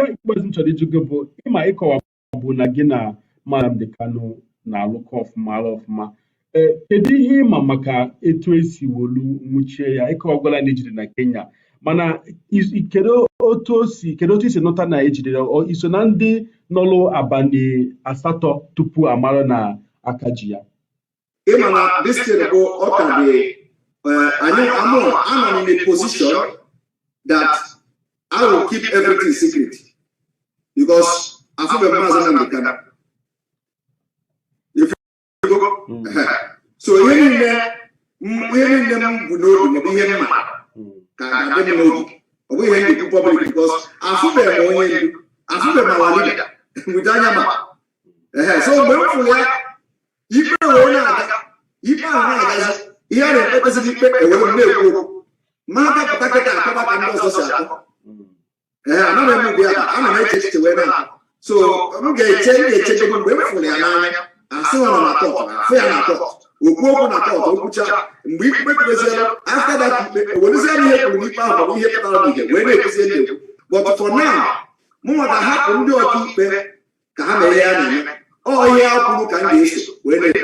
to go. Ima Eko Bunagina, Madam de Cano, now look off Malofma. Edi Mamaka, Etwesi Wolu, Muchea, Eko Gola Nijid in Kenya. Mana ikedo otosi kedo tisi nota na ejide o isonandi nolo abani asato tupu amara na akaji ya. Imana this thing go up the I'm in a position that I will keep everything secret because I feel the Muslim and the Canada. If you go, so hearing them would know be here. I don't know. We have to public because I feel my leader. We don't have. So when we are, you here the representative will never Maka Pakata and also. I'm not moving. I'm not to wear. So I'm going to change for the I still want to talk. Fair talk. We go on a talk. We after that, when is here? We found we have when it is but for now, more than half of the people can oh, yeah, can use when it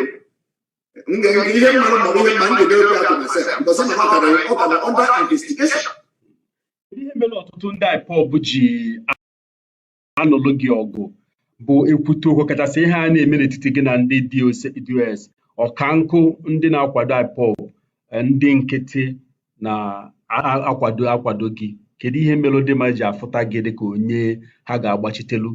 under investigation. Ọtụtụ ndị IPOB ji anọlụgị ọgụ bụ ekwute okwu kachasị ihe a na-eme n'etiti gị na ndị DOS ọkankụ ndị na-akwado IPOB ndị nkịtị na-akwado gị kedu ihe mere ndị ma ji afụta gị dịka onye ha ga-agbachitelu?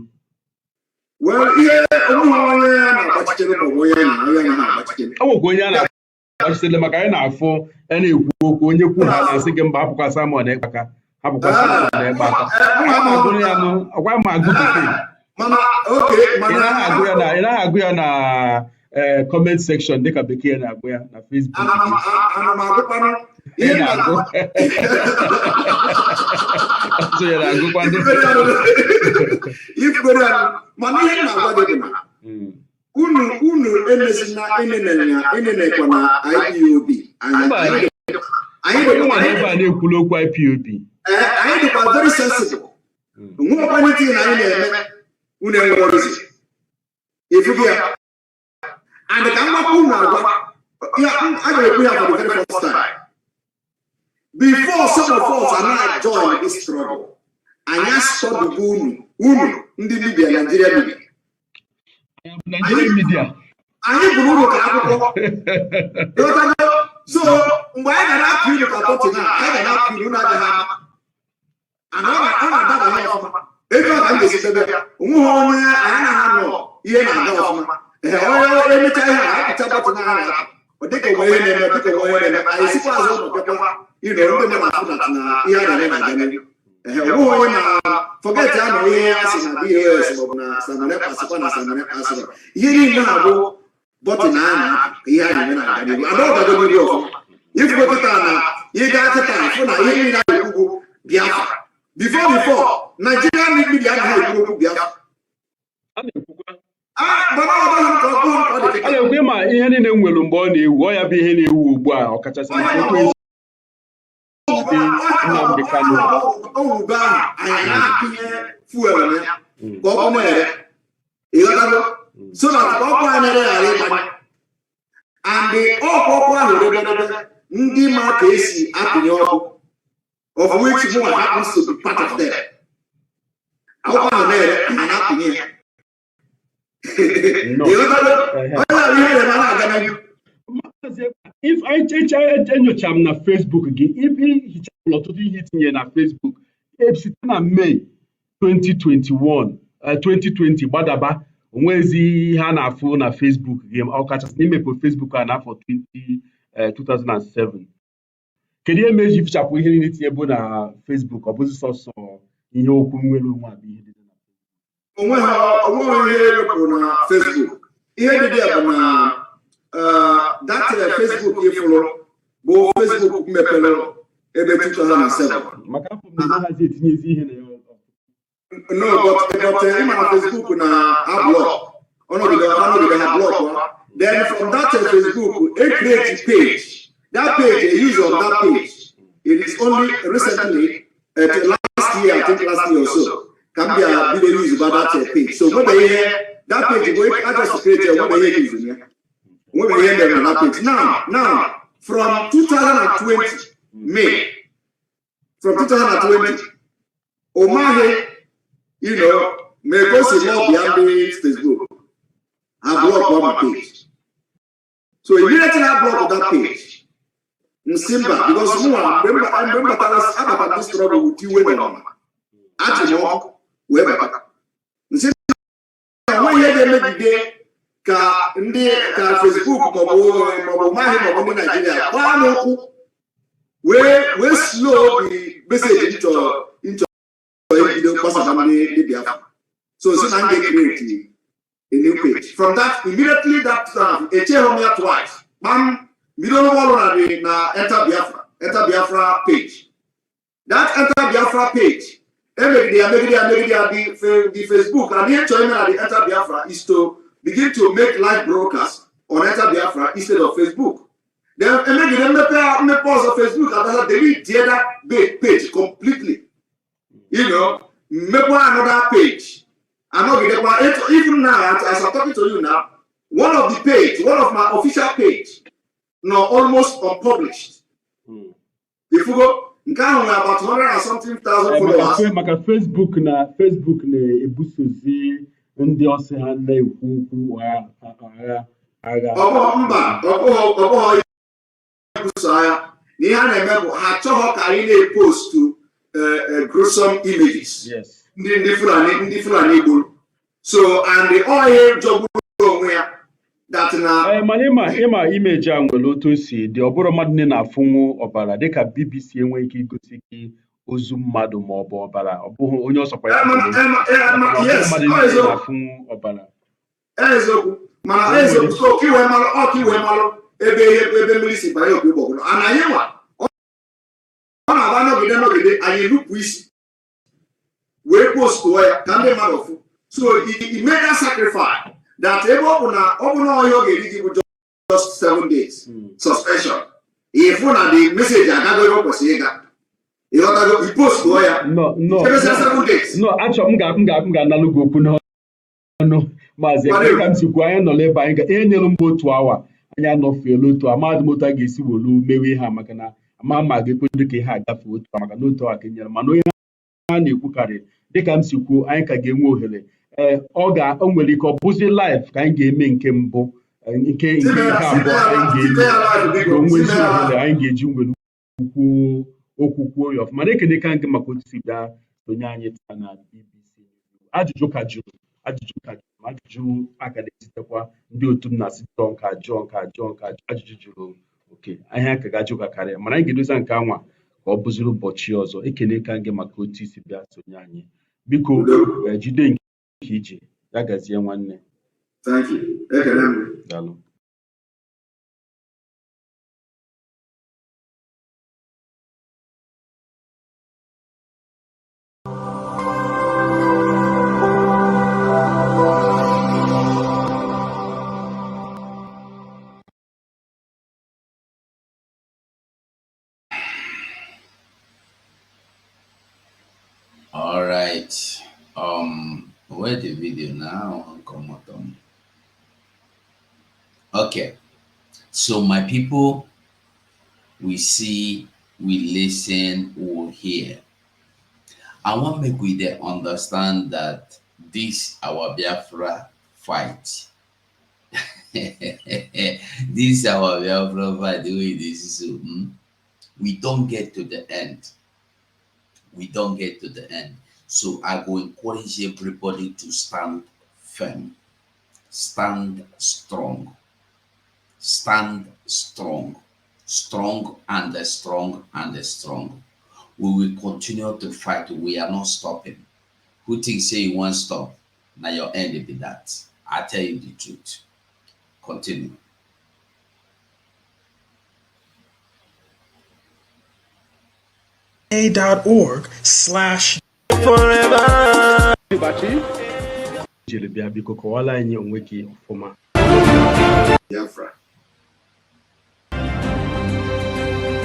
Ọgwụgwụ onye a na-agbachitelu maka anyị na-afụ a na-ekwu okwu onye kwu ha na-asị gị mba hapụkwa Simon Ekpa hapụkwa Simon Ekpa ọgwa ma agụ bekee ị naghị agụ ya na comment section dịka bekee na-agụ ya na Facebook. Ana m agụkwanụ ihe na-agụ. So ya na-agụkwa ndị ifere mana ihe na-agwa gị na unu emezina enenekwa na IPOB anyị ebe a na-ekwulu okwu IPOB. Anyị dịkwa very sensible. Nwe ọkwanịtị na anyị na-eme unu enwere ọrụzi ifugi ya and ka mgbapụ unu agwa ya a ga-ekwu ya for the very first time before some of us are not join this struggle. Anyị asọdụgo unu ndị media Nigeria media anyị bụrụ unu ka akwụkwọ so mgbe anyị gara apụ unu ka pọtụ na anyị gara apụ unu agaghị ama ana ọ na-adaba ya ọfụma ego ka m ga-esi bebe onwe ha onye anyị na ha nọ ihe na-aga ọfụma onye emecha ihe a apụcha pọtụ na ha ọ dịka onwe ihe na-eme dịka onwe ihe na-eme anyị sikwa azụ ụlọ bịakwa ndị na-afụnata na ihe a na-eme na-aga n'ihu onwe onye na forget ya na ihe ya sị na BAS maọbụ na Sananepa sịkwa na Sananepa sịrọ ihe niile na-abụ bọtịn a na ihe a na-eme na-aga n'ihu ada ọgago n'ihu ọfụma ifugo kịta na ịga kịta fụ na ihe niile a na-ekwu Biafra before Nigeria media anaghị ekwu okwu Biafra a na-ekwe ma ihe niile nwere mgbe ọ na-ewu ọ ya bụ ihe na-ewu ugbu a ọkachasị na ekwentị Nnamdi Kanu owube ahụ anyị na-akụnye fuel ya ka ọkụ na-ere ịghọtago so na ọkụ anyị ghara ịgbanye and ọkụ ahụ rededede ndị ma ka esi apịnye ọkụ of which one happens to be part of them ọkụ ahụ na-ere anyị na-apịnye ya if I enyocha m na Facebook gị ibe hichapụrụ ọtụtụ ihe itinye na Facebook site na May 2020 gbadaba onwezi ihe a na-afụ na Facebook gị ọkachasị n'imepe Facebook a n'afọ 2007 kedu ihe meji hichapụ ihe niile itinye bụ na Facebook ọ bụzi sọsọ ihe okwu nwere onwe abụ ihe dị onwe ihe ewepụrụ na Facebook ihe dị ya bụ na that Facebook ifụrụ bụ Facebook mepere ebe 2007 maka afọ m na-ahazi etinyezi ihe na ya no but ịma na Facebook na blog ọnọdụ ha blog then from that Facebook a create page that page a use of that page it is only recently last year I think last year or so can be a video news about that page. So what they hear, that page go I just create what they hear is here. What they hear on that page. Now from 2020 May, from 2020, Omahe, may go see more beyond the Facebook. I blocked one page. So immediately I blocked that page. Simba, because remember that about this struggle with you women. Actually, webata nsi na nwa ihe ga-emegide ka ndị ka Facebook maọbụ maghị maọbụ ndị Nigeria gbaa n'ụkwụ wee slow the message into ibido gbasara ndị Biafra so si na m ga-create a new page from that immediately that echeghị m ya twice kpam bido ọrụ na Enter Biafra page that Enter Biafra page the Facebook and the enjoyment at the Enter Biafra is to begin to make live broadcasts on Enter Biafra instead of Facebook. Then me pause on Facebook and delete the other page completely. Make another page. I'm not even now as I'm talking to you now. One of my official page, almost unpublished. If you go. Nke ahụ na about 100 and something thousand followers. Maka Facebook na-ebusozi ndị ọsị ha na-ekwu okwu agha. Ọbụghọ ibuso agha. Ihe a na-eme bụ ha achọghọ ka anyị na-epost gruesome images. Ndị Fulani gburu. So and the oil jọgburu onwe ya. mana ịma imeji a nwere otu o si dị ọ bụrụ mmadụ niile na-afụnwu ọbara dịka BBC enweghị ike igosi gị ozu mmadụ ma ọ bụ ọbara ọ bụghị onye ọsọkwa ya mmadụ niile na-afụnwu ọbara eziokwu mana eze so kiwe malo ebe milisi ba yo bibo no anayewa ona ba no gide anyị lupu isi we post ya ka ndị mmadụ fu so he made that sacrifice that ebe ọ bụ na ọhịa oge eri bụ just 7 days suspension if na the message agago kwesịrị ịga ịghọtago i post ya no 7 days no achọ m ga-analụ gị okwu n'ọnụ maazị ka m sikwu anyị nọ ebe anyị ga-enyelu m otu awa anyị anọfuela otu a mahadum otu a ga-esi wolu mewe ihe a maka na ama ga-ekwedo ka ihe agafe otu a maka na otu a ka enyere mana onye a na-ekwukarị dịka m si kwuo anyị ka ga-enwe ohere o nwere ike ọ bụzi live ka anyị ga-eme nke mbụ nke abụọ anyị ga-eme onwezi ohere anyị ga-eji nwere okwu kwuo ya ọfụma na-ekene ka nke maka otu si bịa sonye anyị taa na BBC ajụjụ ka jụrụ ajụjụ aka na-esitekwa ndị otu m na-asị jụọ nka ajụjụ jụrụ oke anyị aka ga-ajụ ka karịa mana anyị ga-edozi nke anwa ka ọ bụziri ụbọchị ọzọ ekele ka nke maka otu isi bịa sonye anyị biko jide nke ije ya gazie nwanne. Thank you. Daalụ. All right. Where the video now? Come on. Okay. So my people, we see, we listen, we hear. I want to make we they understand that this our Biafra fight. This our Biafra fight. The way this is so, we don't get to the end. We don't get to the end. So I go encourage everybody to stand firm, stand strong, stand strong, strong and strong and strong. We will continue to fight. We are not stopping. Who thinks say you won't stop? Now your end will be that. I tell you the truth. Continue. jiri bịa biko kọwala anyị onwe gị ọfụma. Biafra.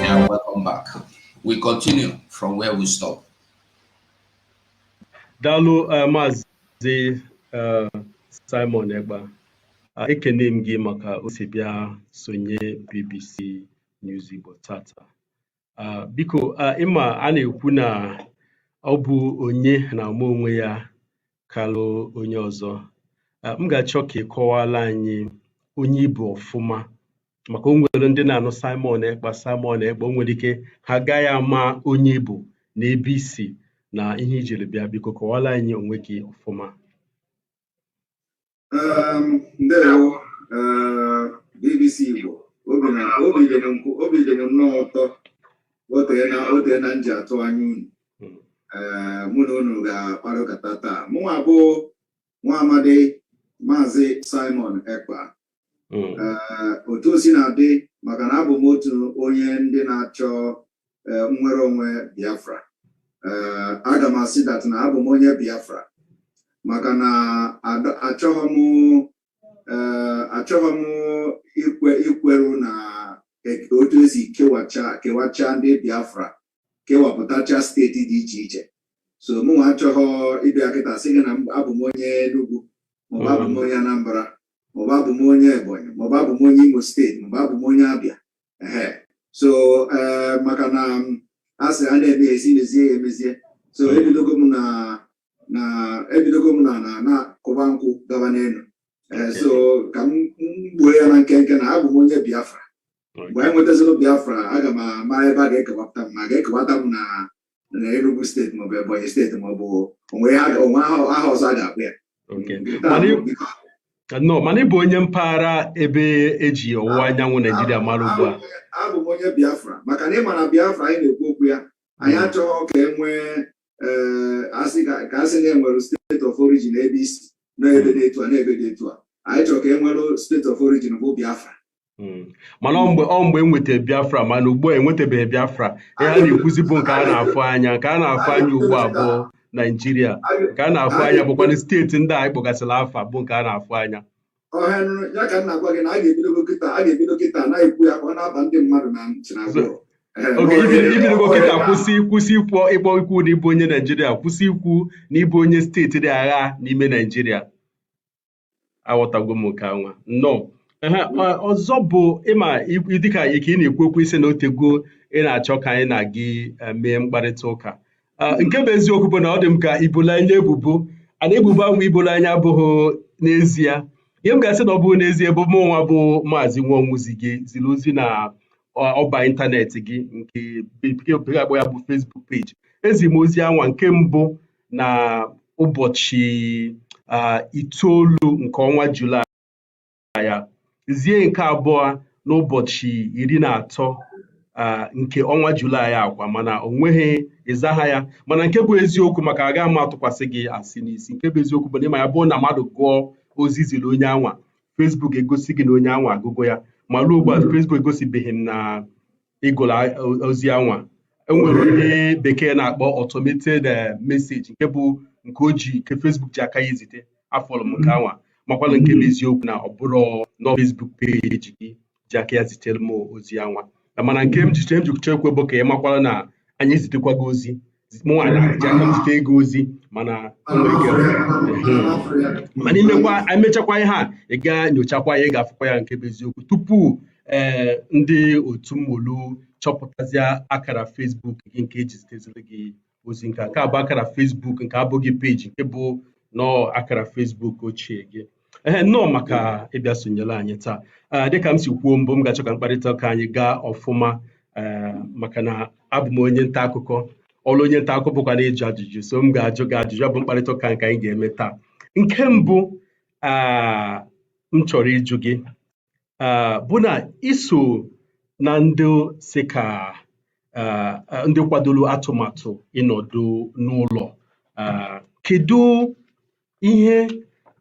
And welcome back. We continue from where we stop. Daalụ Maazị Simon Ekpa. Ekene m gị maka o si bịa sonye BBC News Igbo tata. Biko ịma a na-ekwu na ọ bụ onye na-ama onwe ya kalụ onye ọzọ. M ga-achọ ka ị kọwala anyị onye Igbo ọfụma maka o nwere ndị na-anụ Simon Ekpa o nwere ike ha agaghị ama onye Igbo na ebe isi na ihe ijiri bịa. Biko kọwala anyị onwe gị ọfụma. Ndewo BBC Igbo obi dị m nnọọ ụtọ ote na nji atụ anya unu mụ na unu ga-akparịkọta taa. Mụnwa bụ nwa amadi Maazị Simon Ekpa. Otu o si na-adị maka na abụ m otu onye ndị na-achọ nnwere onwe Biafra. Aga m asị dat na abụ m onye Biafra maka na achọghị m ikweru na otu esi kewacha ndị Biafra kewapụtacha steeti dị iche iche. So mụ achọghị ịbịa kịta sị gị na abụ m onye Enugu maọbụ abụ m onye Anambra maọbụ abụ m onye Ebonyi maọbụ abụ m onye Imo steeti maọbụ abụ m onye Abia. So maka na a sị a na-eme mezie ya emezie. So ebidogo m na kụba nkwụ gaba n'elu. So ka m gbuo ya na nkenke na abụ m onye Biafra. Mgbe anyị nwetazịrị Biafra aga m ama ebe a ga-ekewapụta m ma ga-ekewata m na Enugu steeti maọbụ Ebonyi steeti maọbụ onwe aha ọzọ a ga-akpụ ya. Mana ịbụ onye mpaghara ebe eji ọwụwa anyanwụ Naijiria mara ugbu a. Abụ m onye Biafra maka na ịma na Biafra anyị na-ekwu okwu ya anyị achọghị ka e nwee ka a sị na enwere steeti of origin ebe isi na ebe dị etu a na ebe dị etu a. anyị chọrọ ka e nwere state of origin bụ Biafra. Mana ọ mgbe enweta Biafra mana ugbu a enwetabeghị Biafra ihe a na-ekwuzi bụ nke a na-afụ anya nke a na-afụ anya ugbu a bụ Naijiria nke a na-afụ anya bụkwana steeti ndị a kpọgasịrị afa bụ nke a na-afụ anya. Ọha ya ka m na-agwa gị na a ga-ebido kịta na-ekwu ya ka ọ na-aba ndị mmadụ na nchịnagụrụ. Oge ibidogo kịta kwụsị ịkpọ ikwu na ịbụ onye Naijiria, kwụsị ikwu na ịbụ onye steeti dị agha n'ime Naijiria. Aghọtago m nke anwa nnọọ. Ọzọ bụ ịma dịka ike ị na-ekwu okwu isi na otego ị na-achọ ka anyị na gị mee mkparịta ụka. Nke bụ eziokwu bụ na ọ dị m ka ibola anya ebubo a na-ebubo ahụ ibola anya abụghị n'ezie. Ihe m ga-asị na ọ bụghị n'ezie bụ mụ nwa bụ Maazị Nwanwuzi gị ziri ozi na ọba ịntanetị gị nke bekee akpọ ya bụ Facebook page. Ezi m ozi anwa nke mbụ na ụbọchị 9 nke ọnwa Julaị ya, zie nke abụọ n'ụbọchị 13 nke ọnwa Julaị akwa, mana o nweghị ịzaha ya. Mana nke bụ eziokwu, maka aga m atụkwasị gị asị n'isi, nke bụ eziokwu bụ na ịma ya bụ na mmadụ gụọ ozi ziri onye anwa, Facebook egosi gị na onye anwa agụgụ ya, ma ruo ugbu a Facebook egosibeghị m na ịgụla ozi anwa. Enwere ihe bekee na-akpọ automated message nke bụ nke o ji nke Facebook ji aka ya ezite. Afọlụ m nke anwa, makwala nke bụ eziokwu na ọ bụrụ na Facebook page gị ji aka ya zitere m ozi anwa. Mana nke m jiche ekwe bụ ka ị makwala na anyị ezitekwa gị ozi, mụnwa ji aka m zite ego ozi, mana mana emechakwa ihe a ị ga nyochakwa ya, ị ga-afụkwa ya nke bụ eziokwu tupu ndị otu mmolu chọpụtazie akara Facebook gị nke eji ziteziri gị ozi. Nke a bụ akara Facebook nke abụghị peji, nke bụ nọọ akara Facebook ochie gị. Nnọọ maka ịbịa sonyere anyị taa. Dịka m si kwuo mbụ, m ga-achọ ka mkparịta ụka anyị gaa ọfụma maka na abụ m onye nta akụkọ. Ọrụ onye nta akụkọ bụkwa na ịjụ ajụjụ, so m ga-ajụ gị ajụjụ bụ mkparịta ụka nke anyị ga-eme taa. Nke mbụ m chọrọ ịjụ gị bụ na iso na ndị si ka ndị kwadoro atụmatụ ịnọdụ n'ụlọ. Kedu ihe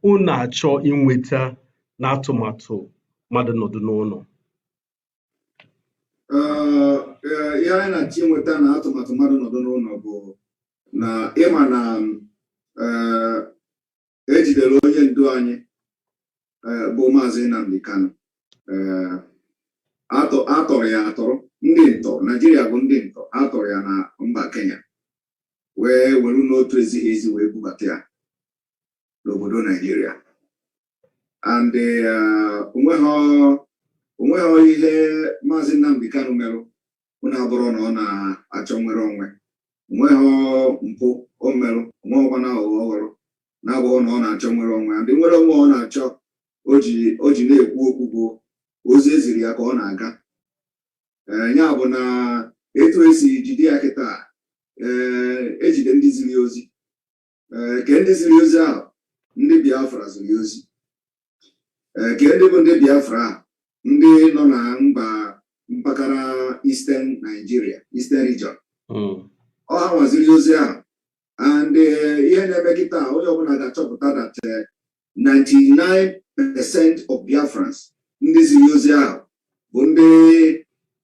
unu achọ inweta na atụmatụ mmadụ nọdụ n'ụlọ? Ihe anyị na-achọ inweta na atụmatụ mmadụ nọdụ n'ụlọ bụ na ịma na ejidere onye ndu anyị bụ Maazị Nnamdi Kanu. Atọrọ ya atọrọ, ndị ntọ Naijiria bụ ndị ntọ, atọrọ ya na mba Kenya wee were n'otu ezighi ezi wee bubata ya n'obodo Naijiria. And onweghị ihe Maazị Nnamdi Kanu merụ na abụrụ na ọ na-achọ nwere onwe, onweghị mpụ o merụ, onweghịkwana aghụghọ ọ ghọrọ na abụghị na ọ na-achọ nwere onwe. Ndị nwere onwe ọ na-achọ o ji na-ekwu okwu bụ ozi eziri ya ka ọ na-aga. Ya bụ na etu esi jide ya kịta, ejide ndị ziri ozi, ke ndị ziri ozi ahụ ndị Biafra ziri ozi, ke ndị bụ ndị Biafra ndị nọ na mpaghara Eastern Nigeria, Eastern region, ọ ha nwaziri ozi ahụ. And ihe na-eme kịta, onye ọbụla ga-achọpụta that 99% of Biafrans ndị ziri ozi ahụ bụ ndị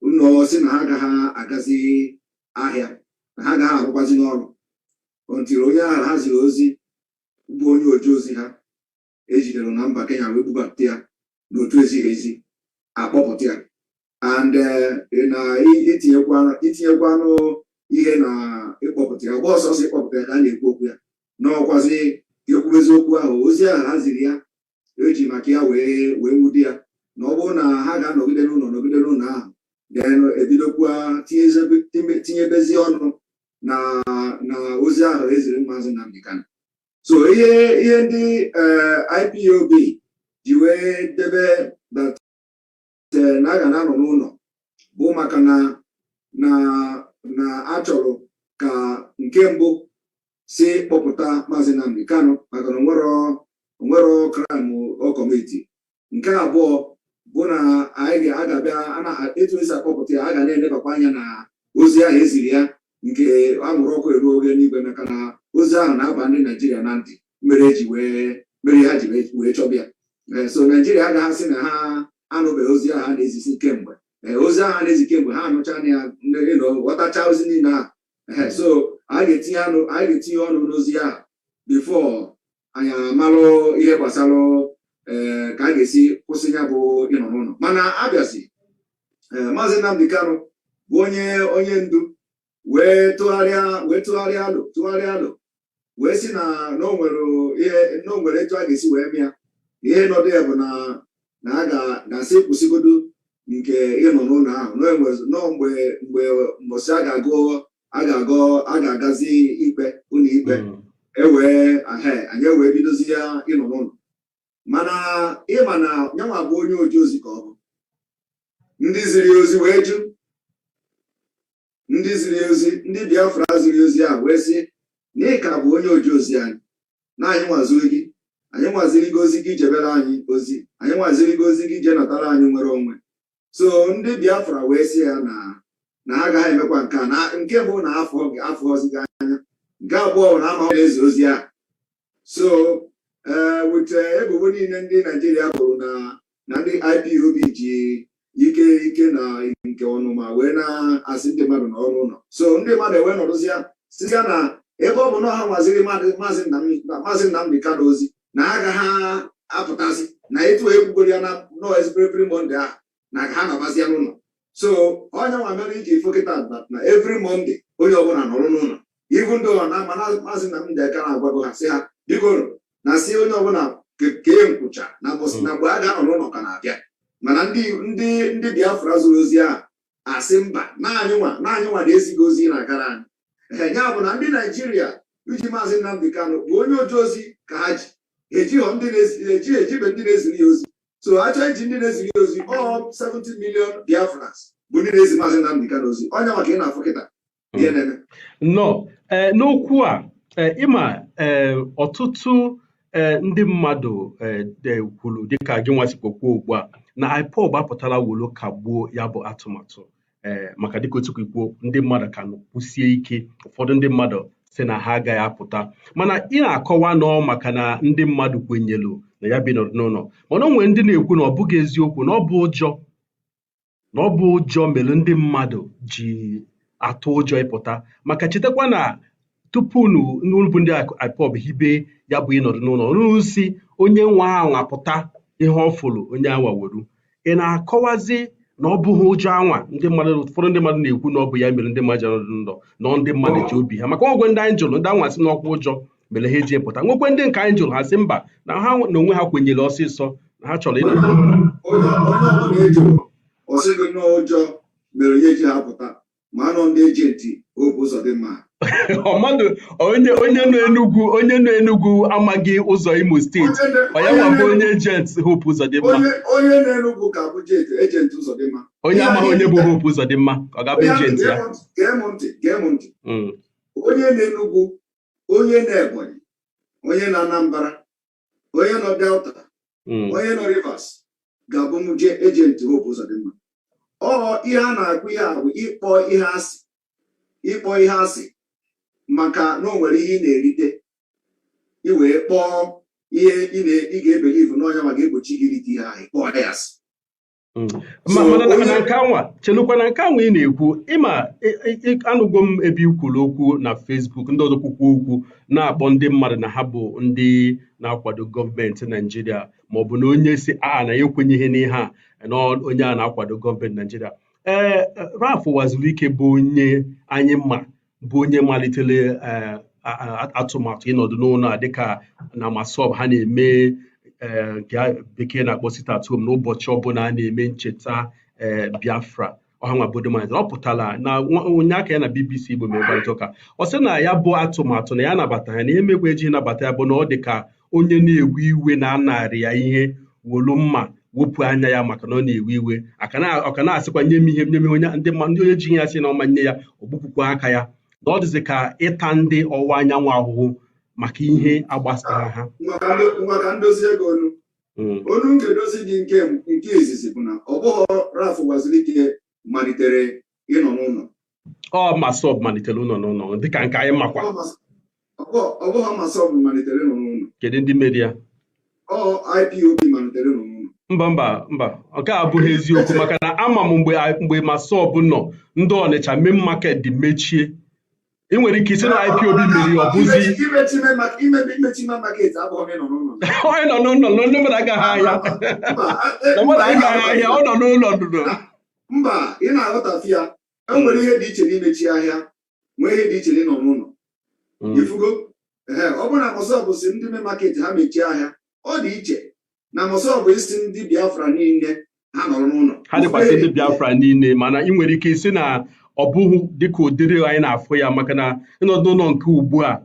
ụlọ si na ha agaghị agazi ahịa, na ha agaghị arụkwazi n'ọrụ until onye ahụ ha ziri ozi bụ onye oji ozi ha ejidere na mba Kenya wee bubata ya n'otu ezighi ezi, akpọpụta ya. And na itinyekwanụ ihe na ịkpọpụta ya, ọgbọ ọsọsọ ịkpọpụta ya ka a na-ekwu okwu ya n'ọkwazi ekwu eziokwu ahụ. Ozi ahụ ha ziri ya eji maka ya wee nwude ya, na ọ bụrụ na ha ga-anọgide n'ụlọ ahụ, then ebidokwa tinyebezi ọnụ na ozi ahụ eziri Maazị Nnamdi Kanu. So ihe ndị IPOB ji wee debe that na a ga na-anọ n'ụlọ bụ maka na a chọrọ ka nke mbụ si kpọpụta Maazị Nnamdi Kanu maka na onwero crime o kọmiti. Nke abụọ bụ na anyị ga-abịa etu esi akpọpụta ya, a ga na-elebakwa anya na ozi ahụ eziri ya nke anwụrụ ọkụ eruo oge n'igwe, maka na ozi ahụ na-aba ndị Naijiria na ntị mere ha ji wee chọbịa. so Nigeria agaghị sị na ha anụbeghị ozi ahụ a na-ezisi kemgbe ozi ahụ a na-ezi kemgbe ha anụcha ya ghọtacha ozi niile ahụ so a ga-etinye ọnụ n'ozi ahụ bifo anyị amalụ ihe gbasara ka a ga-esi kwụsị ya bụ ịnọ n'ụlọ mana abịazi Maazị Nnamdi Kanu bụ onye ndu wee tụgharịa alụ wee sị na o nwere etu a ga-esi wee mịa ihe nọdụ ya bụ na a ga-asị kwụsịgodo nke ịnọ n'ụlọ ahụ mgbe mbọsị a ga-agazi ikpe ụlọ ikpe anyị wee bidozi ya ịnọ n'ụlọ mana ịma na nyanwa bụ onye oji ozi ka ọ bụ ndị ziri ozi wee jụ ndị Biafra ziri ozi a wee sị na ị ka bụ onye oji ozi anyị na anyị nwaziri gị anyị nwaziri gị ozi gị jebere anyị ozi anyị nwaziri gị ozi gị je natara anyị nwere onwe so ndị Biafra wee sị ya na ha agaghị emekwa nke a na nke bụ na afọ ozi gị anya nke abụọ na ama na-ezi ozi a so wute ebubo niile ndị Naijiria bụrụ na ndị IPOB ji ike na nke ọnụma wee na-asị ndị mmadụ n'ọrụ ụlọ so ndị mmadụ ewee nọrụzịa sịga na ebe ọ bụ na ha nwaziri Maazị Nnamdi Kanu ozi na ha agaghị apụtasị na etu ekwugoro ya na every Monday ahụ na ha nọbazịa n'ụlọ so onye nwa mere iji fokịta na every Monday onye ọbụla nọrụ n'ụlọ ivu ndị ụlọ na Maazị Nnamdi Kanu agwago ha sị ha biko na si onye ọbụla kee nkwụcha na mgbe a ga-anọ n'ụlọ ka na-abịa mana ndị Biafra zụrụ ozi ahụ asị mba naanyị nwa na-ezighị ozi na-agara anyị ya bụ na ndị Naijiria iji Maazị Nnamdi Kanu bụ onye oji ozi ka ha ji ejibe ndị na-eziri ya ozi so achọ iji ndị na-eziri ya ozi all 70 million Biafrans bụ ndị na-ezi Maazị Nnamdi Kanu ozi onye maka ị na-afụ kịta ihe na-eme n'okwu a ịma ọtụtụ ndị mmadụ kwuru dịka gị nwasikokwu ugbu a na IPOB apụtala wolo kagbuo ya bụ atụmatụ maka dịka otu kwuo ndị mmadụ ka kwụsie ike ụfọdụ ndị mmadụ sị na ha agaghị apụta mana ị na-akọwa nọ maka na ndị mmadụ kwenyelu na ya bi n'ụlọ mana o nwere ndị na-ekwu na ọ bụghị eziokwu na ọ bụ ụjọ mere ndị mmadụ ji atụ ụjọ ịpụta maka chetakwa na tupu n'ụlọ ndị IPOB hibe ya bụ ịnọdụ n'ụlọ n'usi onye nwa ahụ apụta ihe ọ fụrụ onye anwa weru ị na-akọwazi na ọ bụghị ụjọ anwa ụfọdụ ndị mmadụ na-ekwu na ọ bụ ya mere ndị mmadụ ji nọdụ na ndị mmadụ ji obi ha maka nwekwe ndị anyị jụrụ ndị anwa sị n'ọkwa ụjọ mere ha eji pụta nwekwe ndị nke anyị jụrụ ha sị mba na ha na onwe ha kwenyere ọsịsọ na ha chọrọ ịnọdụ ụjọ mere ya eji ha pụta ma anọ ndị ejenti Hope Uzodimma mmadụ onye nọ Enugu amaghị ụzọ Imo steeti onye nwabụ onye ejenti Hope Uzodimma onye na-Enugu ka bụ ejenti Uzodimma onye amaghị onye bụ Hope Uzodimma ọ ga-abụ ejenti ya gee m ntị onye na-Enugu onye na-Ebonyi onye na Anambra onye nọ Delta onye nọ Rivers ga-abụ ejenti Hope Uzodimma ihe a na-akpụ ya bụ ịkpọ ihe asị maka na o nwere ihe ị na-erite iwee kpọọ ihe ị ga-ebelivu n'ọnya ma ga-egbochi gị rite ihe ahụ kpọọ ya asị chelụkwa na nke anwa ị na-ekwu ịma anụgo m ebe ikwuru okwu na Facebook ndị ọzọ kwukwu okwu na-akpọ ndị mmadụ na ha bụ ndị na-akwado gọọmenti Naijiria maọbụ na onye si na ya ekwenyeghị n'ihe a na onye a na-akwado gọọmenti Naijiria Ralph Wazirike bụ onye anyị bụ onye malitere atụmatụ ịnọdụ n'ụlọ a dịka na Masob ha na-eme nke bekee na-akpọ sit-at-home n'ụbọchị ọbụla a na-eme ncheta Biafra ọhanwabodomalitere ọ pụtara na onye aka ya na BBC Igbo mere mkparịta ụka ọ sị na ya bụ atụmatụ na ya nabata ya na emegbe eji nabata ya bụ na ọ dị ka onye na-ewe iwe na-anarị ya ihe wolu mma wepụ anya ya maka na ọ na-ewe iwe ọ ka na-asịkwa nye m ihe ndị onye ji ya sị na ọma nye ya ogbupụkwa aka ya na ọ dịzị ka ịta ndị ọwụwa anyanwụ ahụhụ maka ihe agbasara ha maka ndozi ego onu ga-edozi gị nke izizi bụ na ọ bụghị Ralph Wazirike malitere ịnọ n'ụlọ Masob malitere ụlọ n'ụlọ dịka nke anyị makwa ọ bụghị Masob malitere ịnọ n'ụlọ kedu ndị mere ya IPOB malitere mba nke a abụghị eziokwu maka na ama m mgbe Masọbụ nọ ndị Ọnịcha main market dị mechie. Ị nwere ike isi na IPOB mmeri ọ bụzi onye nọ n'ụlọ ndị mmadụ agaghị ahịa ọ nọ n'ụlọ ndụdụ. Mba, ị na-aghọtafu ya. E nwere ihe dị iche n'imechi ahịa nwee ihe dị iche n'ịnọ n'ụlọ. Ifugo ọ bụrụ na Masọbụ si ndị main market ha mechie ahịa, ọ dị iche na Masọbụ isi ndị Biafra niile ha nọrọ n'ụlọ. Ha dịkwasị ndị Biafra niile, mana ị nwere ike isi na ọ bụghị dịka ụdịrị anyị na-afụ ya maka na ịnọdụ ụlọ nke ugbu a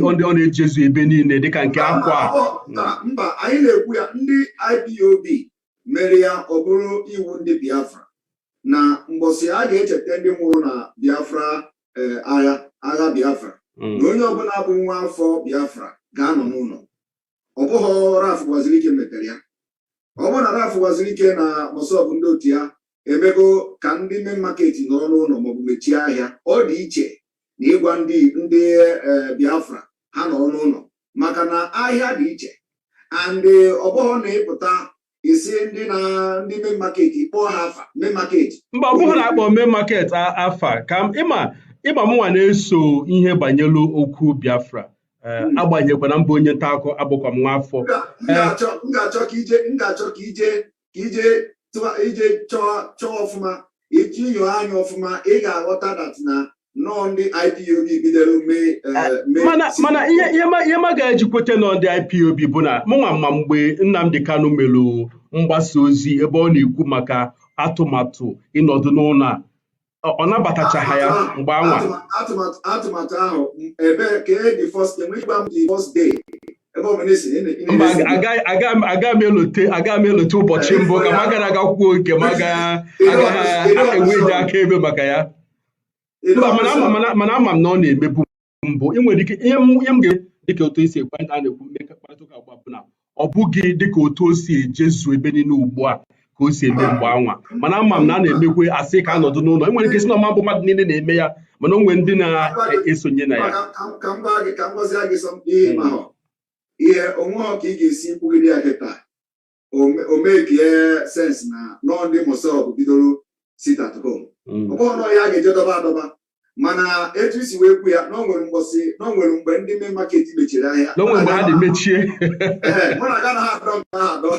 ọ na-ejezu ebe niile dịka nke afọ a. Mba, anyị na-ekwu ya ndị IPOB mere ya ọ bụrụ iwu ndị Biafra na mbọsị a ga-echeta ndị nwụrụ na Biafra agha Biafra na onye ọbụla bụ nwa afọ Biafra ga-anọ n'ụlọ. Ọ bụghị Raf Gwazirike metere ya. Ọ bụrụ na Raf Gwazirike na Masọbụ ndị otu ya emego ka ndị main market nọrọ n'ụlọ maọbụ mechie ahịa, ọ dị iche na ịgwa ndị Biafra ha nọrọ n'ụlọ maka na ahịa dị iche and ọ bụghị na ịpụta isi ndị main market kpọọ ha afa main market. Mba, ọ bụghị na akpọ main market afa ka ịma mụnwa na-eso ihe banyelu okwu Biafra agbanyekwana mbụ onye nta akụkọ abụkwa m nwa afọ. M ga-achọ ka ije chọọ ọfụma itinye anya ọfụma, ị ga-aghọta dat na nọọ ndị IPOB bidoro mana ihe ma ga-eji kwete nọ ndị IPOB bụ na mụnwa ma mgbe Nnamdi Kanu melụ mgbasa ozi ebe ọ na-ekwu maka atụmatụ ịnọdụ n'ụlọ a, ọ nabatachaghị ya mgbe anwa atụmatụ ahụ ebe ka the first day mba aga m elote ụbọchị mbụ ka m agara aga kwuo nke m agaghị enweghị aka ebe maka ya. Mba, mana ama m na ọ na-emebu mbụ. Ị nwere ike ihe m ga dịka otu esi ekwe a na-ekwu mmekọrịta ụka ugbu a bụ na ọ bụghị dịka otu o si ejezu ebe niile ugbu a ka o si eme mgbe anwa, mana ama m na a na-emekwe asị ka anọdụ n'ụlọ. E nwere ike isi na ọma bụ mmadụ niile na-eme ya, mana o nwere ndị na-esonye na ya. Ka m gwazie gị ihe onwe ọ ka ị ga-esi kwugide ya kịta o mekie sens na nọ ndị Masọbụ bidoro sit at home. Ọ bụrụ na ya ga-eje adọba mana etu isi wee kwu ya na o nwere mgbe ndị main market mechiri ahịa, na o nwere mgbe ha dị mechie mụ na aga na ha adọ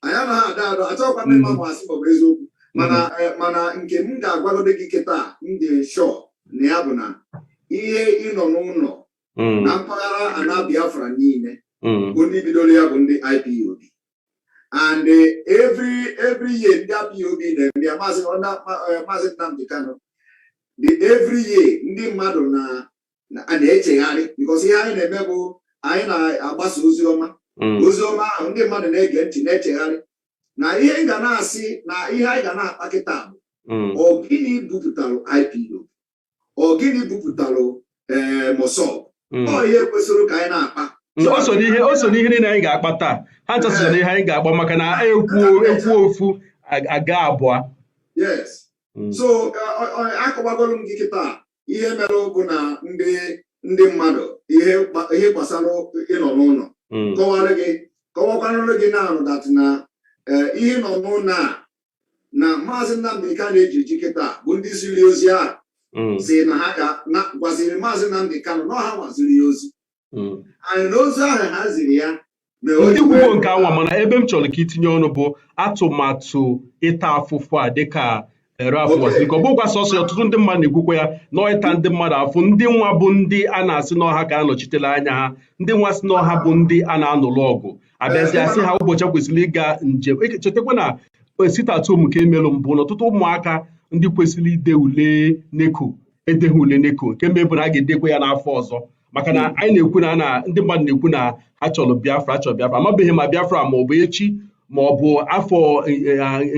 anyị anaghị adọ achọkwa ndị mma masị maọbụ eziokwu mana nke m ga-agwagode gị kịta m dị shọ na ya bụ na ihe ịnọ n'ụlọ na mpaghara ana Biafra niile bụ ndị bidoro ya bụ ndị IPOB and every year ndị IPOB na-eme ya maazị Nnamdi Kanu every year ndị mmadụ na-echegharị because ihe anyị na-eme bụ anyị na-agbasa ozi ọma ahụ ndị mmadụ na-ege ntị na-echegharị na ihe anyị ga na-asị na ihe anyị ga na-akpa kịta bụ ọ gịnị bupụtalụ IPOB, ọ gịnị bupụtalụ Masọbụ. Ihe kwesịrị ka anyị na-akpa o so n'ihe niile anyị ga-akpa taa. Ha nchasịrị na ihe anyị ga-agba maka na ekwu ofu aga abụọ. Yes. So akọwagolu m gị kịta ihe mere bụ na ndị mmadụ ihe gbasara ịnọ n'ụlọ kọwakwanụrụ gị na-anụ dat na ihe nọ n'ụlọ a na maazị Nnamdi Kanu eji kịta bụ ndị ziri ozi a si na ha gwaziri maazị Nnamdi Kanu na ha gwaziri ya ozi anyị na ozi ahụ ha ziri ya ndị kwugbo nke anwa, mana ebe m chọrọ ka itinye ọnụ bụ atụmatụ ịta afụfụ a dịka Raf Gwazirike. Ọ bụkwa sọsọ ọtụtụ ndị mmadụ na-ekwukwa ya na ịta ndị mmadụ afụ. Ndị nwa bụ ndị a na-asị n'ọha ka anọchitela anya ha, ndị nwa si n'ọha bụ ndị a na-anụlụ ọgụ, abịazi asị ha ụbọchị kwesịrị ịga njem. Chetakwa na sitatom ka emelụ mbụ na ọtụtụ ụmụaka ndị kwesịrị ide ule neko edeghị ule neko nke mebụ na a ga-edekwa ya n'afọ ọzọ maka na anyị na-ekwu na ndị mmadụ na-ekwu na ha chọrọ Biafra amabeghị ma Biafra ma ọ bụ echi ma ọ bụ afọ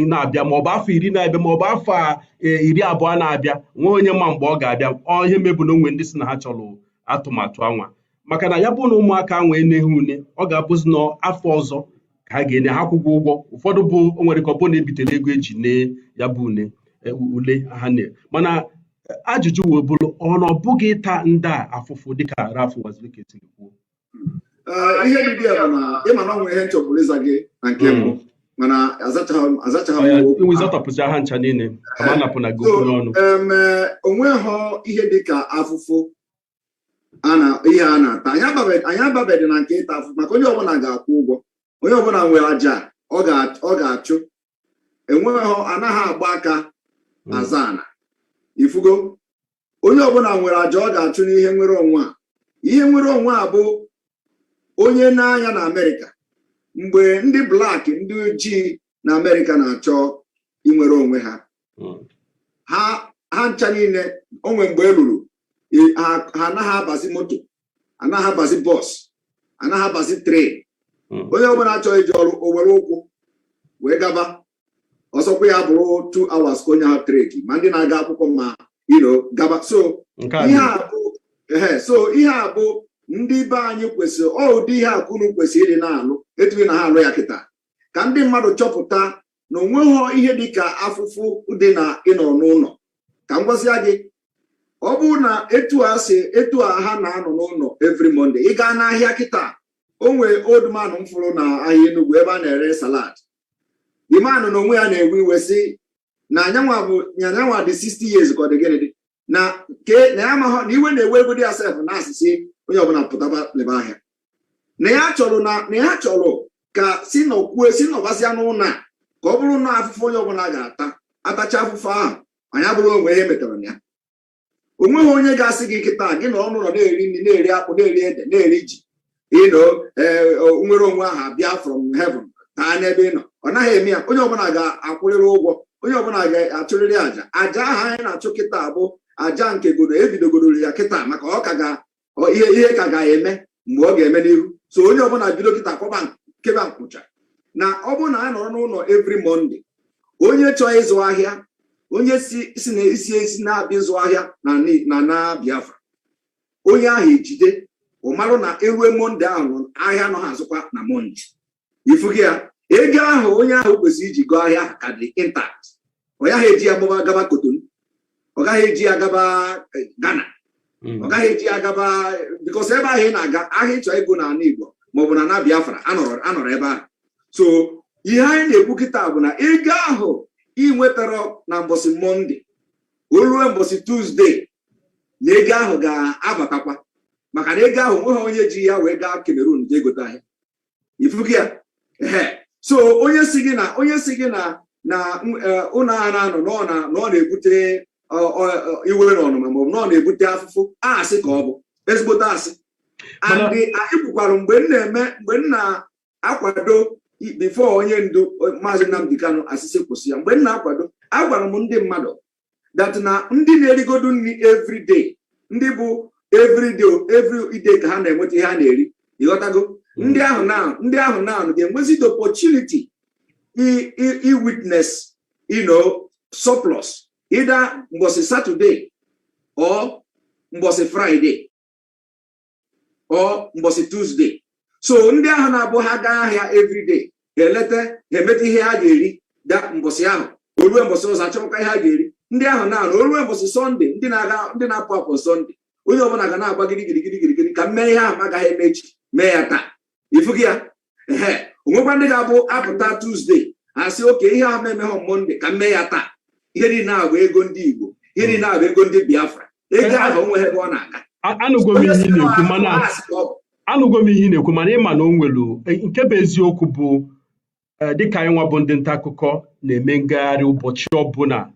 na-abịa ma ọ bụ afọ 10 na-abịa ma ọ bụ afọ 20 na-abịa, nwee onye ma mgbe ọ ga-abịa. Ihe mebụ na onwe ndị si na ha chọrọ atụmatụ anwa maka na ya bụ na ụmụaka anwa eneghi ule, ọ ga-abụzi n'afọ ọzọ ka ha ga-enye ha akwụkwọ ụgwọ. Ụfọdụ bụ o nwere ka ọ bụ na-ebitere ego eji nee ya bụ ule ha na mana ajụjụ wee bụrụ ọ na ọ bụghị ịta ndị a afụfụ dịka Raf Gwazirike siri kwuo. ihe dị ya bụ na ịma na ọnwe ihe nchọpụrụ ịza gị na nke mbụ mana azachaghị m izọtọpụzi ha ncha niile kama napụ na gị okwu n'ọnụ. Onweghọ ihe dịka afụfụ ihe a na-ata. Anyị ababeghị na nke ịta afụfụ maka onye ọbụla ga-akwụ ụgwọ, onye ọbụla nwere aja ọ ga-achụ. Enweghọ anaghị agba aka aza ana ifugo. Onye ọbụla nwere aja ọ ga-achụ n'ihe nwere onwe a. Ihe nwere onwe a bụ onye na-anya na Amerịka. Mgbe ndị blak ndị ojii na Amerịka na-achọ inwere onwe ha, ha ncha niile onwe mgbe eluru ha anaghị abazi moto, anaghị abazi bọs, anaghị abazi tren. Onye ọbụla achọghị iji ọrụ owere ụkwụ wee gaba. Ọsọkwa ya bụrụ 2 hours ka onye ha treki ma ndị na-aga akwụkwọ ma gaba. So ihe a bụ ndị be anyị kwesịrị ụdị ihe akwụnụ kwesịrị ịdị na-alụ etughị na ha alụ ya kịta, ka ndị mmadụ chọpụta na onweghọ ihe dịka afụfụ dị na ịnọ n'ụlọ. Ka m gwasịa gị, ọ bụrụ na etu a ha na-anọ n'ụlọ every Monday, ị gaa n'ahịa kịta, o nwere old man m fụrụ na ahịa Enugu ebe a na-ere salad. The man na onwe ya na-ewe iwe sị na nyanwa dị 60 years ka ọ dị gịnị dị na ya amaghọ na iwe na-ewe ego dị asef na asịsị onye ọbụla pụtaba lebe ahịa. Na ya chọrọ ka si nọbasịa n'ụlọ a ka ọ bụrụ na afụfụ onye ọbụla atacha afụfụ ahụ anya bụrụ onwe ihe metara na ya. Onweghị onye ga-asị gị kịta gị na ọnụ nọ na-eri nri, na-eri akpụ, na-eri ede, na-eri ji, nwere onwe ahụ abịa from heaven taa n'ebe ị nọ. Ọ naghị eme ya. Onye ọbụla ga-akwụrịrị ụgwọ, onye ọbụla ga-achụrịrị aja ahụ anyị na-achụ kịta bụ aja nke godo ebidogoro ya kịta maka ọ ka ihe ka ga-eme mgbe ọ ga-eme n'ihu. So onye ọbụla bido kịta kwọba nkeba nkwụcha na ọ bụrụ na anyị nọrọ n'ụlọ every Monday, onye chọọ ịzụ ahịa, onye si na esi na-abịa ịzụ ahịa na Biafra, onye ahụ ejide ụmarụ na erue Monday ahụ ahịa nọ ha azụkwa na Monday. Ifugi ya ego ahụ onye ahụ kwesịrị iji gụọ ahịa ka dị intact. Ọ gaghị eji ya gaba Kotonu, ọ gaghị eji ya gaba Ghana, ọ gaghị eji ya gaba because ebe ahụ ị na-aga ahịa ịchọ ego n'ala Igbo maọbụ na Biafra anọrọ ebe ahụ. So ihe anyị na-ekwu kịta bụ na ego ahụ ị nwetara na mbọsị Mọnde olue mbọsị Tuzdee na ego ahụ ga-abatakwa maka na ego ahụ nweghị onye ji ya wee gaa Cameroon jee gote ahịa. Ifugi ya so onye si gị na ụlọ a na-anọ na ọ na-ebute iwe n'ọnụma maọbụ na ọ na-ebute afụfụ asị ka ọ bụ ezigbote asị. Andị anyị kwukwara mgbe m na-akwado bifo onye ndu Maazị Nnamdi Kanu asịsị kwụsị ya, mgbe m na-akwado agwara m ndị mmadụ that na ndị na-erigodo nri everyday, ndị bụ everyday ka ha na-enweta ihe ha na-eri, ịghọtago. Ndị ahụ na ga-enwezi the opportunity i-witness surplus either mbọsị Saturday or mbọsị Friday or mbọsị Tuesday. So ndị ahụ na-abụ ha gaa ahịa everyday ga-emeta ihe ha ga-eri mbọsị ahụ, orue mbọsị ọzọ achọpụta ihe ha ga-eri. Ndị ahụ orue mbọsị Sunday, ndị na-apụ apụ Sunday, onye ọbụla ga na-agba gịrịgịrịgịrịgịrị ka mmee ihe ahụ agaghị eme echi mee ya taa. Ifugi ya onwekwa ndị ga-abụ apụta Tuesday asị oke ihe ahụ ememehọ Monday ka mmee ya taa. Ihe niile ahụ bụ ego ndị Igbo, ihe niile ahụ bụ ego ndị Biafra. Ego ahụ onweghị ebe ọ na-aga. Anụgo m ihe ị na-ekwu mana ịma na o nwelu nke bụ eziokwu bụ dịka anyị nwa bụ ndị nta akụkọ na-eme ngagharị ụbọchị ọbụla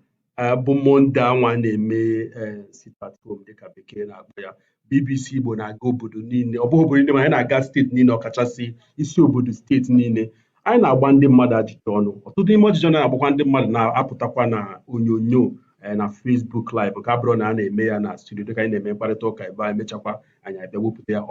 bụ Monde anwa na-eme sit-at-home dịka bekee na-akpọ ya. BBC Igbo na-aga obodo niile, ọ bụghị obodo niile ma anyị na-aga steeti niile, ọkachasị isi obodo steeti niile. Anyị na-agba ndị mmadụ ajụjụ ọnụ. Ọtụtụ n'ime ọjụjụ na-agbakwa ndị mmadụ na-apụtakwa na onyonyo na Facebook live nke abụrụ na a na-eme ya na studio dịka anyị na-eme mkparịta ụka ebe anyị mechakwa anyị abịa wepụta ya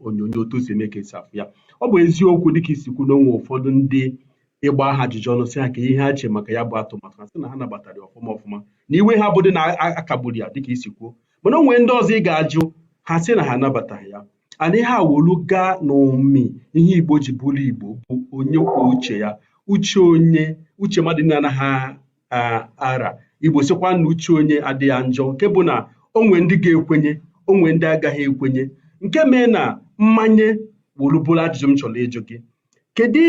onyonyo otu si eme ka esi afụ ya. Ọ bụ eziokwu dịka isi kwu na onwe ụfọdụ ndị ịgba ha ajụjụ ọnụ sị ha ka ihe ha che maka ya bụ atụmatụ ha sị na ha nabatara ọfụma na iwe ha bụdị na akagburu ya dịka isi kwuo, mana o nwere ndị ọzọ ị ga-ajụ ha sị na ha anabataghị ya. Ana ihe awolu gaa n'ụmị ihe Igbo ji bụrụ Igbo bụ onye kwuo uche ya, uche mmadụ na-anaghị ara. Igbo sịkwa na uche onye adịghị njọ, nke bụ na onwe ndị ga-ekwenye onwe ndị agaghị ekwenye, nke mee na mmanye wolubula ajụjụ m chọrọ ịjụ gị. Kedu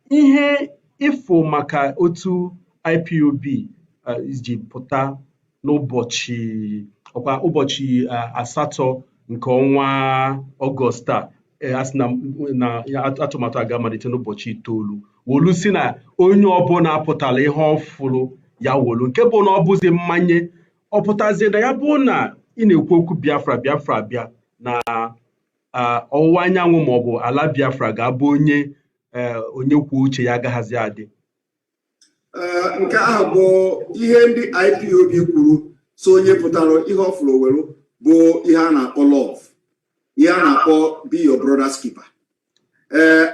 ihe ịfụ maka otu IPOB ji pụta n'ụbọchị asatọ nke ọnwa Ọgọst a asị na atụmatụ aga-amalite n'ụbọchị 9 wolu si na onye ọbụla apụtala ihe ọfụrụ ya wolu, nke bụ na ọ bụzi mmanye ọ pụtazie na ya bụ na ị na-ekwu okwu Biafra bịa na ọwụwa anyanwụ maọbụ ala Biafra ga-abụ onye kwuo uche ya agaghazi adị. Nke ahụ bụ ihe ndị IPOB kwuru, so onye pụtara ihe ọfụrụ were bụ ihe a na-akpọ love, ihe a na-akpọ be your brother's keeper.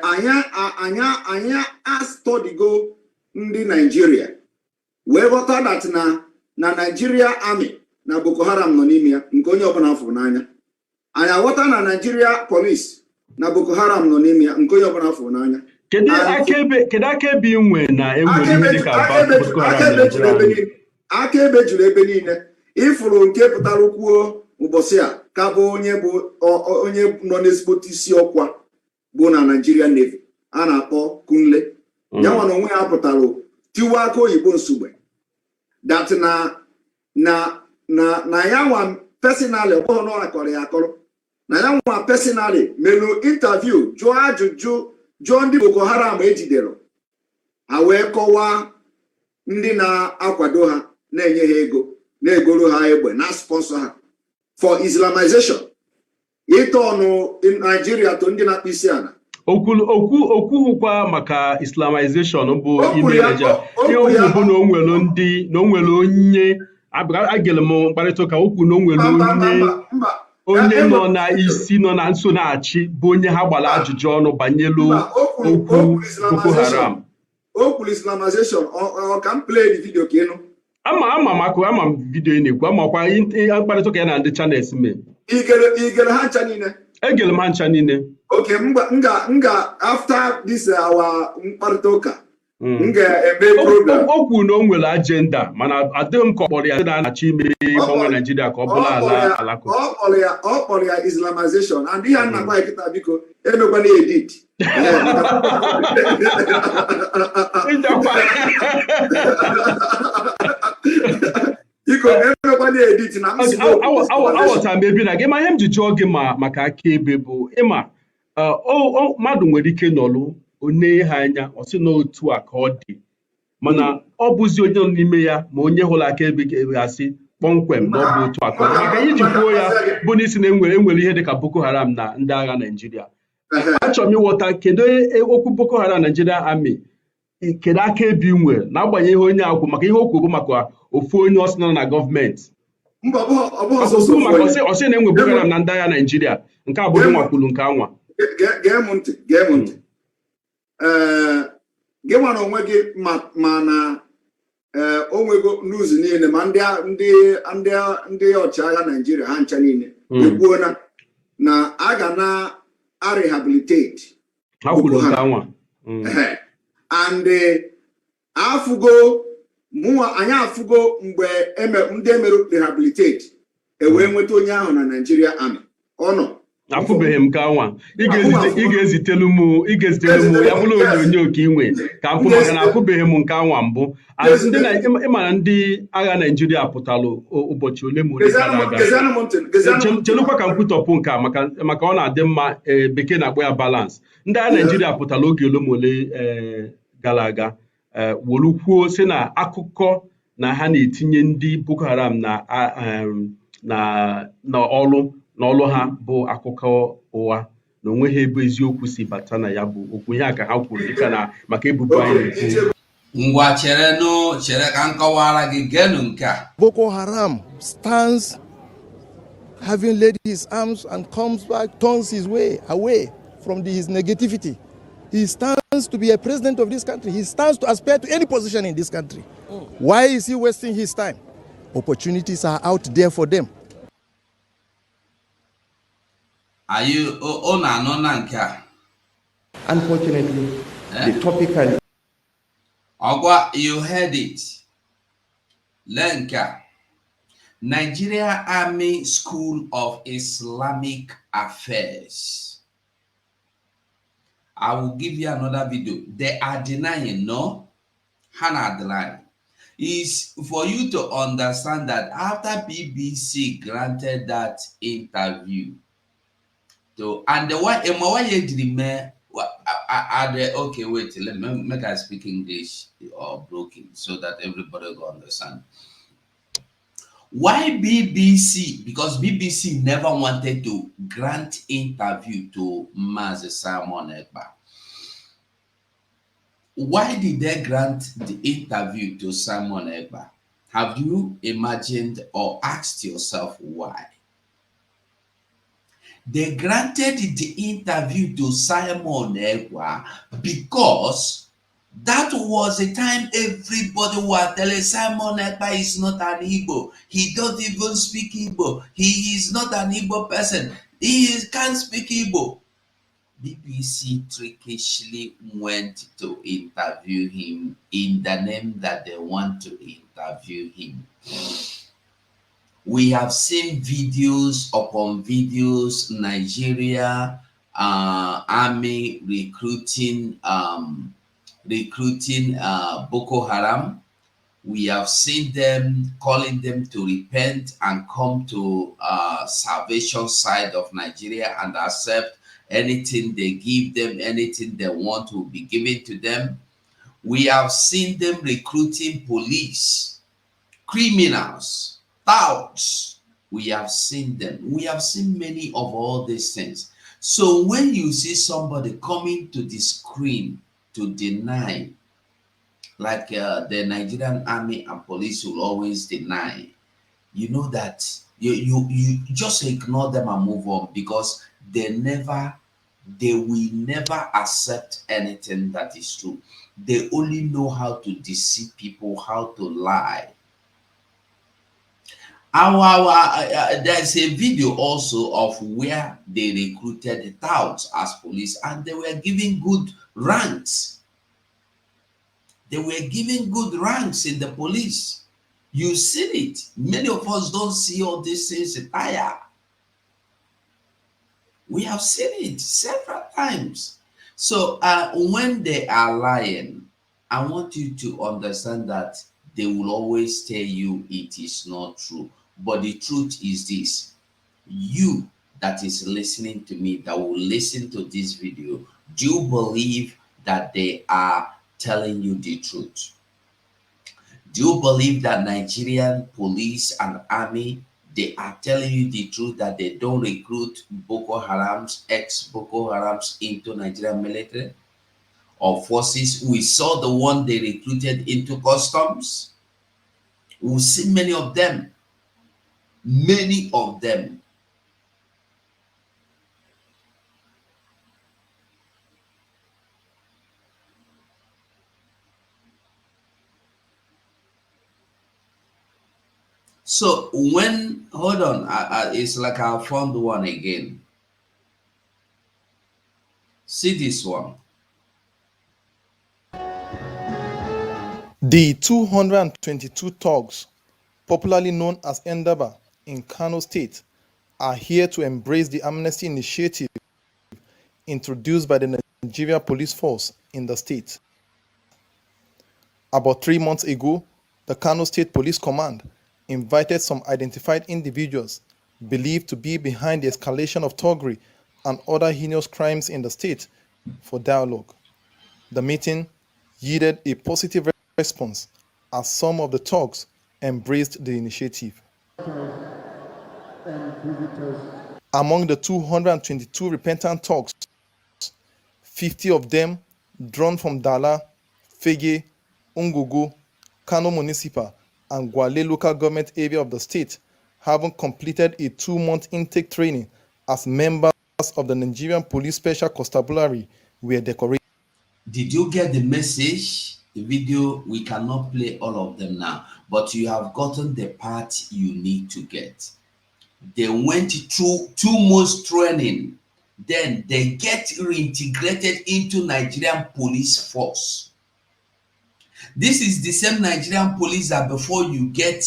Anya astọdigo ndị Nigeria wee ghọta that na Nigeria Army na Boko Haram nọ n'ime ya, nke onye ọbụla fụrụ n'anya. Anyị aghọta na Nigeria Police na Boko Haram nọ n'ime ya, nke onye ọbụla fụrụ n'anya. Kedu akaebe inwe na enwere ihe dịka Boko Haram? Akaebe juru ebe niile. Ifụrụ nke pụtara kwuo ụbọchị a ka bụ onye nọ n'ezigbote isi ọkwa bụ na Nigeria Navy a na-akpọ Kunle. Ya nwa na onwe ya pụtara tiwa aka oyibo nsogbe that na ya nwa personally, ọ bụghị na ọ akọrọ ya akọrọ, na ya nwa personally melu interview jụọ ajụjụ jụọ ndị Boko Haram ejidere, ha wee kọwaa ndị na-akwado ha, na-enye ha ego, na-egoro ha egbe, na sponsor ha for Islamization, ịtọnụ Nigeria to ndị na-akpụ isi ala. Okwuhụkwa maka Islamization bụ ime Naija. Ihe okwu bụ na o nwere onye agere m mkparịta ụka, okwu na o nwere onye nọ na isi nọ na nso na-achị bụ onye ha gbara ajụjụ ọnụ banyelu okwu Boko Haram. Okwu Islamization, ọ ka m play the video ka ịnụ. Ama m vidio ị na-ekwu, amakwa mkparịta ụka ya na ndị channels mee. Igere ha ncha niile? Egere m ha ncha niile. Okay, nga after this our mkparịta ụka, m ga-eme program. O kwuru na o nwere agenda, mana adịghị m ka ọ kpọrọ ya na-achọ ime ịgbanwe Nigeria ka ọ bụrụ ala alakụba. Ọ kpọrọ ya Islamization, and ihe a na-agba nkịta biko emekwana edit. Iko emekwana edit na aghọtara m ebi na gị, ma ihe m ji jụọ gị maka akaebe bụ ịma mmadụ nwere ike nọlụ onye ha anya ọ sị n'otu a ka ọ dị, mana ọ bụzi onye nọ n'ime ya ma onye hụrụ akaebe ga-asị kpọmkwem na ọ bụ otu a ka ọ dị. Maka iji kwuo ya bụ n'isi na enwere ihe dịka Boko Haram na ndị agha Nigeria. Achọrọ m ịghọta kedu okwu Boko Haram Nigeria Army, kedu akaebe nwere n'agbanyeghị onye akwụ maka ihe okwu bụ maka ofu onye ọsị nọ na gọọmenti. Ọ sị na enwe Boko Haram na ndị agha Nigeria, nke a bụ gị nwakwulu nke anwa. Gee m ntị. Gị nwa na onwe gị ma na onwego n'ụzọ niile, ma ndị ọchịagha Nigeria ha ncha niile ekwuona na a ga na-rehabilitate Boko Haram. And anyị afụgo mgbe ndị emerụ rehabilitate ewee nweta onye ahụ na Nigeria Army. Ọ nọ afụbeghị m ka nwa ị ga-ezitelu m ya bụrụ onyonyo ka ị nwe ka afụ, maka na afụbeghị m nke anwa mbụ. Ịmara ndị agha Nigeria pụtalụ ụbọchị ole ma ole gara aga. Chelụkwa ka m kwutọpụ nke a maka ọ na-adị mma, bekee na-akpọ ya balance. Ndị agha Nigeria pụtalụ oge ole ma ole gara aga wolu kwuo sị na akụkọ na ha na-etinye ndị Boko Haram na n'ọlụ ha bụ akụkọ ụwa, na onweghị ebe eziokwu si bata na ya bụ okwu. Ihe a ka ha kwuru dịka na maka ebubo anyị na-ekwu. Ngwa chere ka m kọwara gị genu nke a. Boko Haram stands having laid his arms and comes back, turns his way away from his negativity. He stands to be a president of this country. He stands to aspire to any position in this country. Why is he wasting his time? Opportunities are out there for them. Are you na nke a? Unfortunately, the topical. Ogwa, you heard it. Lenka. Nigeria Army School of Islamic Affairs. I will give you another video. They are denying, no? Hannah denying. Is for you to understand that after BBC granted that interview to, and the one okay, wait, let me make I speak English or broken so that everybody will understand. Why BBC? Because BBC never wanted to grant interview to Mazi Simon Ekpa. Why did they grant the interview to Simon Ekpa? Have you imagined or asked yourself why? They granted the interview to Simon Ekpa because that was the time everybody was telling Simon Ekpa is not an Igbo. He don't even speak Igbo. He is not an Igbo person. Can't speak Igbo. BBC trickishly went to interview him in the name that they want to interview him. We have seen videos upon videos, Nigeria army recruiting Boko Haram. We have seen them calling them to repent and come to salvation side of Nigeria and accept anything they give them, anything they want will be given to them. We have seen them recruiting police, criminals, thugs. We have seen them. We have seen many of all these things. So when you see somebody coming to the screen to deny, like the Nigerian army and police will always deny, you know that you just ignore them and move on, because they will never accept anything that is true. They only know how to deceive people, how to lie. There's a video also of where they recruited the touts as police and they were giving good ranks. They were giving good ranks in the police. You see it. Many of us don't see all these things in Aya. We have seen it several times. So when they are lying, I want you to understand that they will always tell you it is not true. But the truth is this: you that is listening to me, that will listen to this video, do you believe that they are telling you the truth? Do you believe that Nigerian police and army, they are telling you the truth, that they don't recruit Boko Haram's, ex-Boko Haram's into Nigerian military or forces? We saw the one they recruited into customs. We've seen many of them. Many of them. So when, hold on, it's like I found one again. See this one. The 222 thugs, popularly known as Endaba in Kano State, are here to embrace the amnesty initiative introduced by the Nigeria Police Force in the state. About 3 months ago, the Kano State Police Command invited some identified individuals believed to be behind the escalation of thuggery and other heinous crimes in the state for dialogue. The meeting yielded a positive response as some of the thugs embraced the initiative. Among the 222 repentant thugs, 50 of them drawn from Dala, Fege, Ungugu, Kano Municipal, and Gwale local government area of the state, having completed a 2-month intake training as members of the Nigerian Police Special Constabulary, were decorated. Did you get the message? The video, we cannot play all of them now, but you have gotten the part you need to get. They went through 2 months training, then they get reintegrated into Nigerian police force. This is the same Nigerian police that before you get,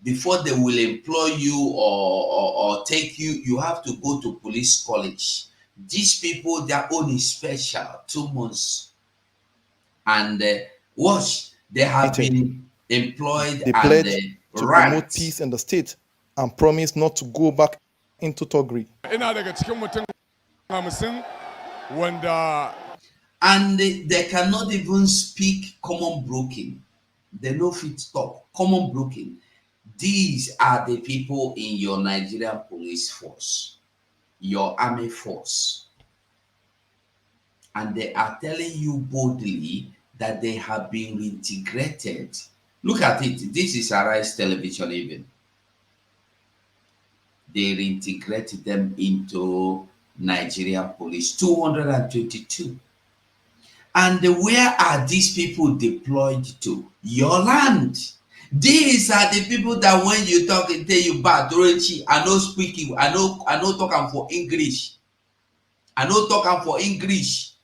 before they will employ you or take you, you have to go to police college. These people, their own is special, 2 months. And watch, they have been employed They and pledged to promote ranked. peace in the state and promised not to go back into thuggery. And they cannot even speak common broken. They no fit talk common broken. These are the people in your Nigerian police force, your army force. And they are telling you boldly that they have been reintegrated. Look at it. This is Arise Television even. They reintegrated them into Nigerian police, 222. And where are these people deployed to? Your land. These are the people that when you talk and tell you bad, I know speaking, I know talking for English. I know talking for English.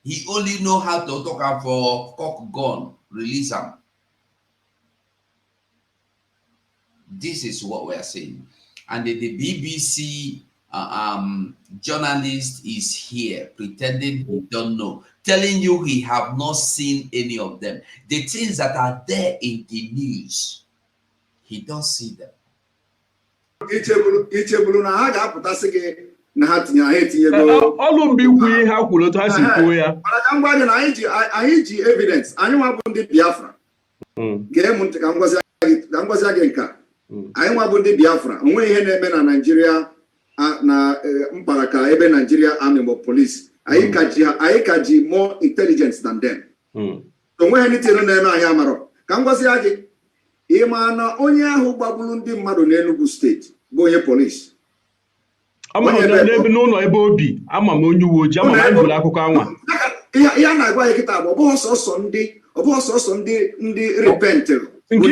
He only know how to talk for cock gun, release him. This is what we are saying. And the BBC journalist is here pretending he don't know, telling you he have not seen any of them. The things that are there in the news, he don't see them. ọlụ mgbe ikwu ihe ha kwuru otu ha si kwuo ya mana ka m gwa gị na anyị ji evidence, anyị nwa bụ ndị Biafra. Gee m ntị ka m gwazia gị nke a. Anyị nwa bụ ndị Biafra, onwe ihe na-eme na Nigeria na mpaghara ebe Nigeria Army or Police. Anyị ka ji more intelligence than them. Onwe ihe nitiri na-eme anyị amarọ. Ka m gwazia gị, ịma na onye ahụ gbagburu ndị mmadụ n'Enugu steeti bụ onye polisi. Ama n'ebe n'ụlọ ebe obi, ama m onye uwe ojii, ama m anyị akụkọ anwa. Ihe na-agwa ya kịta bụ ọ bụghị sọsọ ndị repentịrị. Nke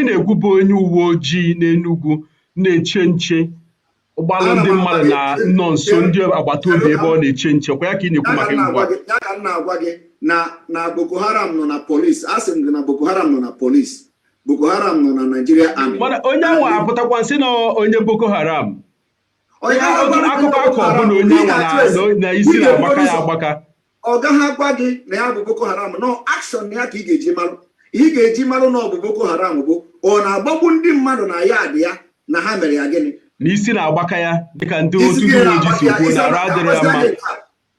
na-ekwu bụ onye uwe ojii n'Enugu na-eche nche ụgbọala ndị mmadụ na nọ nso ndị agbata obi ebe ọ na-eche nche. Kwa ya ka ị na-ekwu maka ngwa. Ya ka m na-agwa gị na Boko Haram nọ na polisi. Asị m gị na Boko Haram nọ na polisi. Boko Haram nọ na Nigeria Army. Mana onye ahụ apụtakwa nsị na onye Boko Haram. Akụkọ akọ bụ na onye ahụ na isi na-agbaka ya agbaka. Ọ gaghị agwa gị na ya bụ Boko Haram. No, action ya ka ị ga-eji marụ. Ihe ị ga-eji marụ na ọ bụ Boko Haram bụ ọ na-agbagbu ndị mmadụ na ya adị ya na ha mere ya gịnị? N'isi na-agbaka ya dịka ndị otu uwe ojii si kwuo na arụ adịrị ya mma.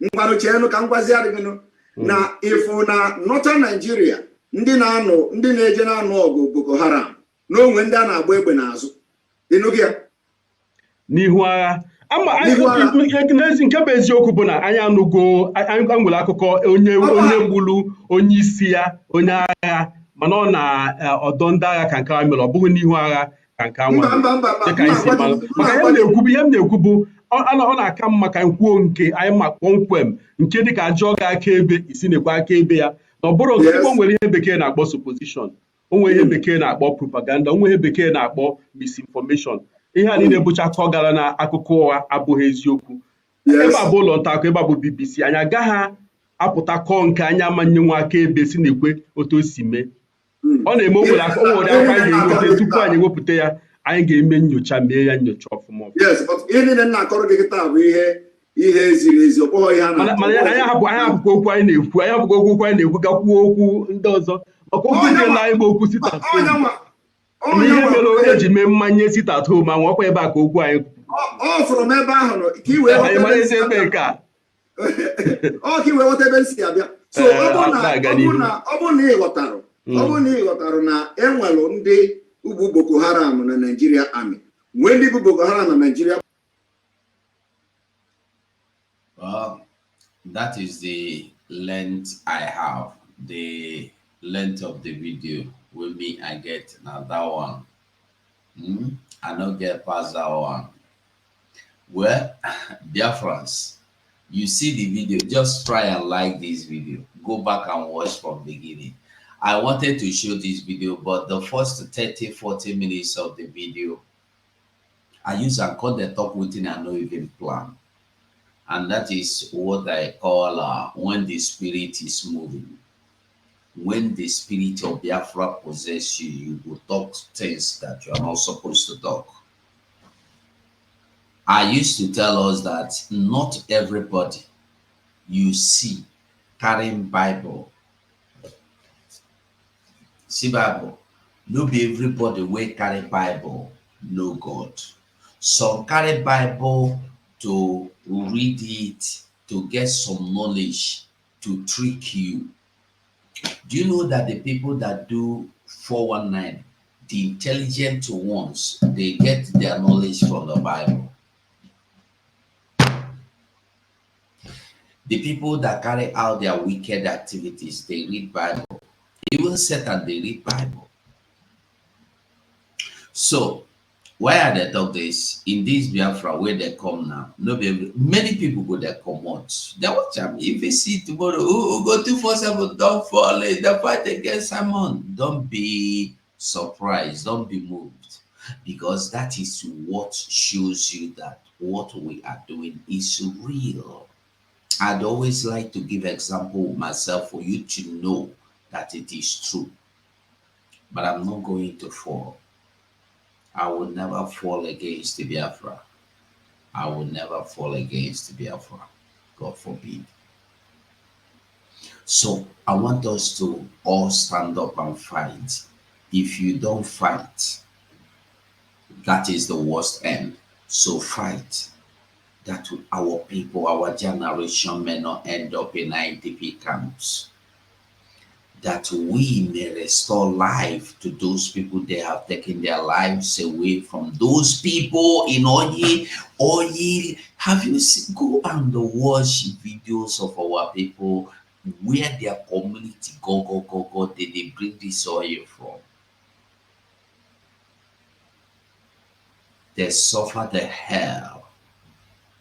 Mkparụ cheenụ ka m gwazi adịghịnụ na ifo na Northern Nigeria ndị na-eje na-anụ ọgụ Boko Haram n'onwe ndị a na-agba egbe n'azụ. Ịnụghị ya? N'ihu agha. N'ezi nke bụ eziokwu bụ na anyị anụgo, anyị nwere akụkọ onye gburu onye isi ya, onye agha, mana ọ na ọdọ ndị agha ka nke a mere, ọ bụghị n'ihu agha ka nke anwa. Dịka anyị si mara. Maka ihe m na-ekwu bụ ọ na-aka mma ka anyị kwuo nke anyị ma kpọmkwem nke dịka ajọ ga akaebe isi na-ekwe akaebe ya. Na ọ bụrụ nke o nwere ihe bekee na-akpọ supposition, o nwere ihe bekee na-akpọ propaganda, o nwere ihe bekee na-akpọ misinformation. Ihe a niile bụcha akọ gara na akụkọ ụgha abụghị eziokwu. Ebe a bụ ụlọ nta akụkọ, ebe a bụ BBC, anyị agaghị apụta kọọ nke anyị amanye nwa akaebe si na-ekwe otu o si mee. Ọ na-eme o nwere akwa anyị ga-enweta tupu anyị ewepụta ya, anyị ga-eme nyocha, mee ya nyocha ọfụma. Yes, but ihe niile na-akọrọ gị kịta bụ ihe ziri ezi, ọ bụghị ihe a na-akọ. Mana anyị hapụkwa okwu anyị na-ekwu, gakwuo okwu ndị ọzọ. Maka okwu nke na anyị bụ okwu site ihe mere eji mee mmanye sit at home ma nwakwa ebe a ka okwu anyị ọ fụrụ m ebe ahụ ka i wee ghọta ebe m si abịa. So ọ bụ na ị ghọtara na enwelụ ndị ugwu Boko Haram na Nigeria Army, nwee ndị bụ Boko Haram na Nigeria. That is the length I have, the length of the video. With me, I get now that one. I don't get past that one. Well, dear friends, you see the video, just try and like this video. Go back and watch from the beginning. I wanted to show this video, but the first 30-40 minutes of the video, I use and call the top within and no even plan. And that is what I call when the spirit is moving. When the spirit of Biafra possesses you, you will talk things that you are not supposed to talk. I used to tell us that not everybody you see carrying Bible. See Bible. No be everybody wey carry Bible know God. Some carry Bible to read it, to get some knowledge, to trick you. Do you know that the people that do 419, the intelligent ones, they get their knowledge from the Bible? The people that carry out their wicked activities, they read Bible. Even Satan, they read Bible. So why are they talk this in this Biafra where they come now? No be many people go there come out. They watch them. If you see tomorrow, who go 247, don't fall. They fight against Simon. Don't be surprised. Don't be moved. Because that is what shows you that what we are doing is real. I'd always like to give example myself for you to know that it is true. But I'm not going to fall. I will never fall against the Biafra. I will never fall against the Biafra. God forbid. So I want us to all stand up and fight. If you don't fight, that is the worst end. So fight that our people, our generation may not end up in IDP camps. That we may restore life to those people they have taken their lives away from. Those people in Oye, have you seen, go and watch videos of our people where their community go, they bring this oil from. They suffer the hell.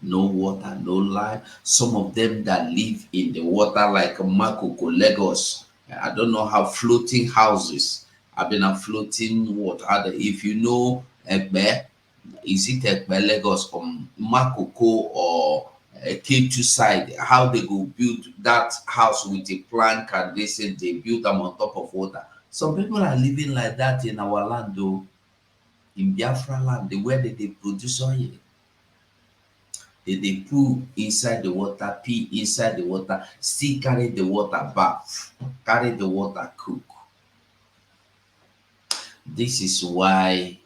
No water, no life. Some of them that live in the water like Makoko, Lagos. I don't know how floating houses. I've been a floating water. If you know Ekpa, is it Ekpa, Lagos, from Makoko or K2 side, how they go build that house with a plank and they say they build them on top of water. Some people are living like that in our land though, in Biafra land, the way that they produce oil. They poo inside the water, pee inside the water, still carry the water bath, carry the water cook. This is why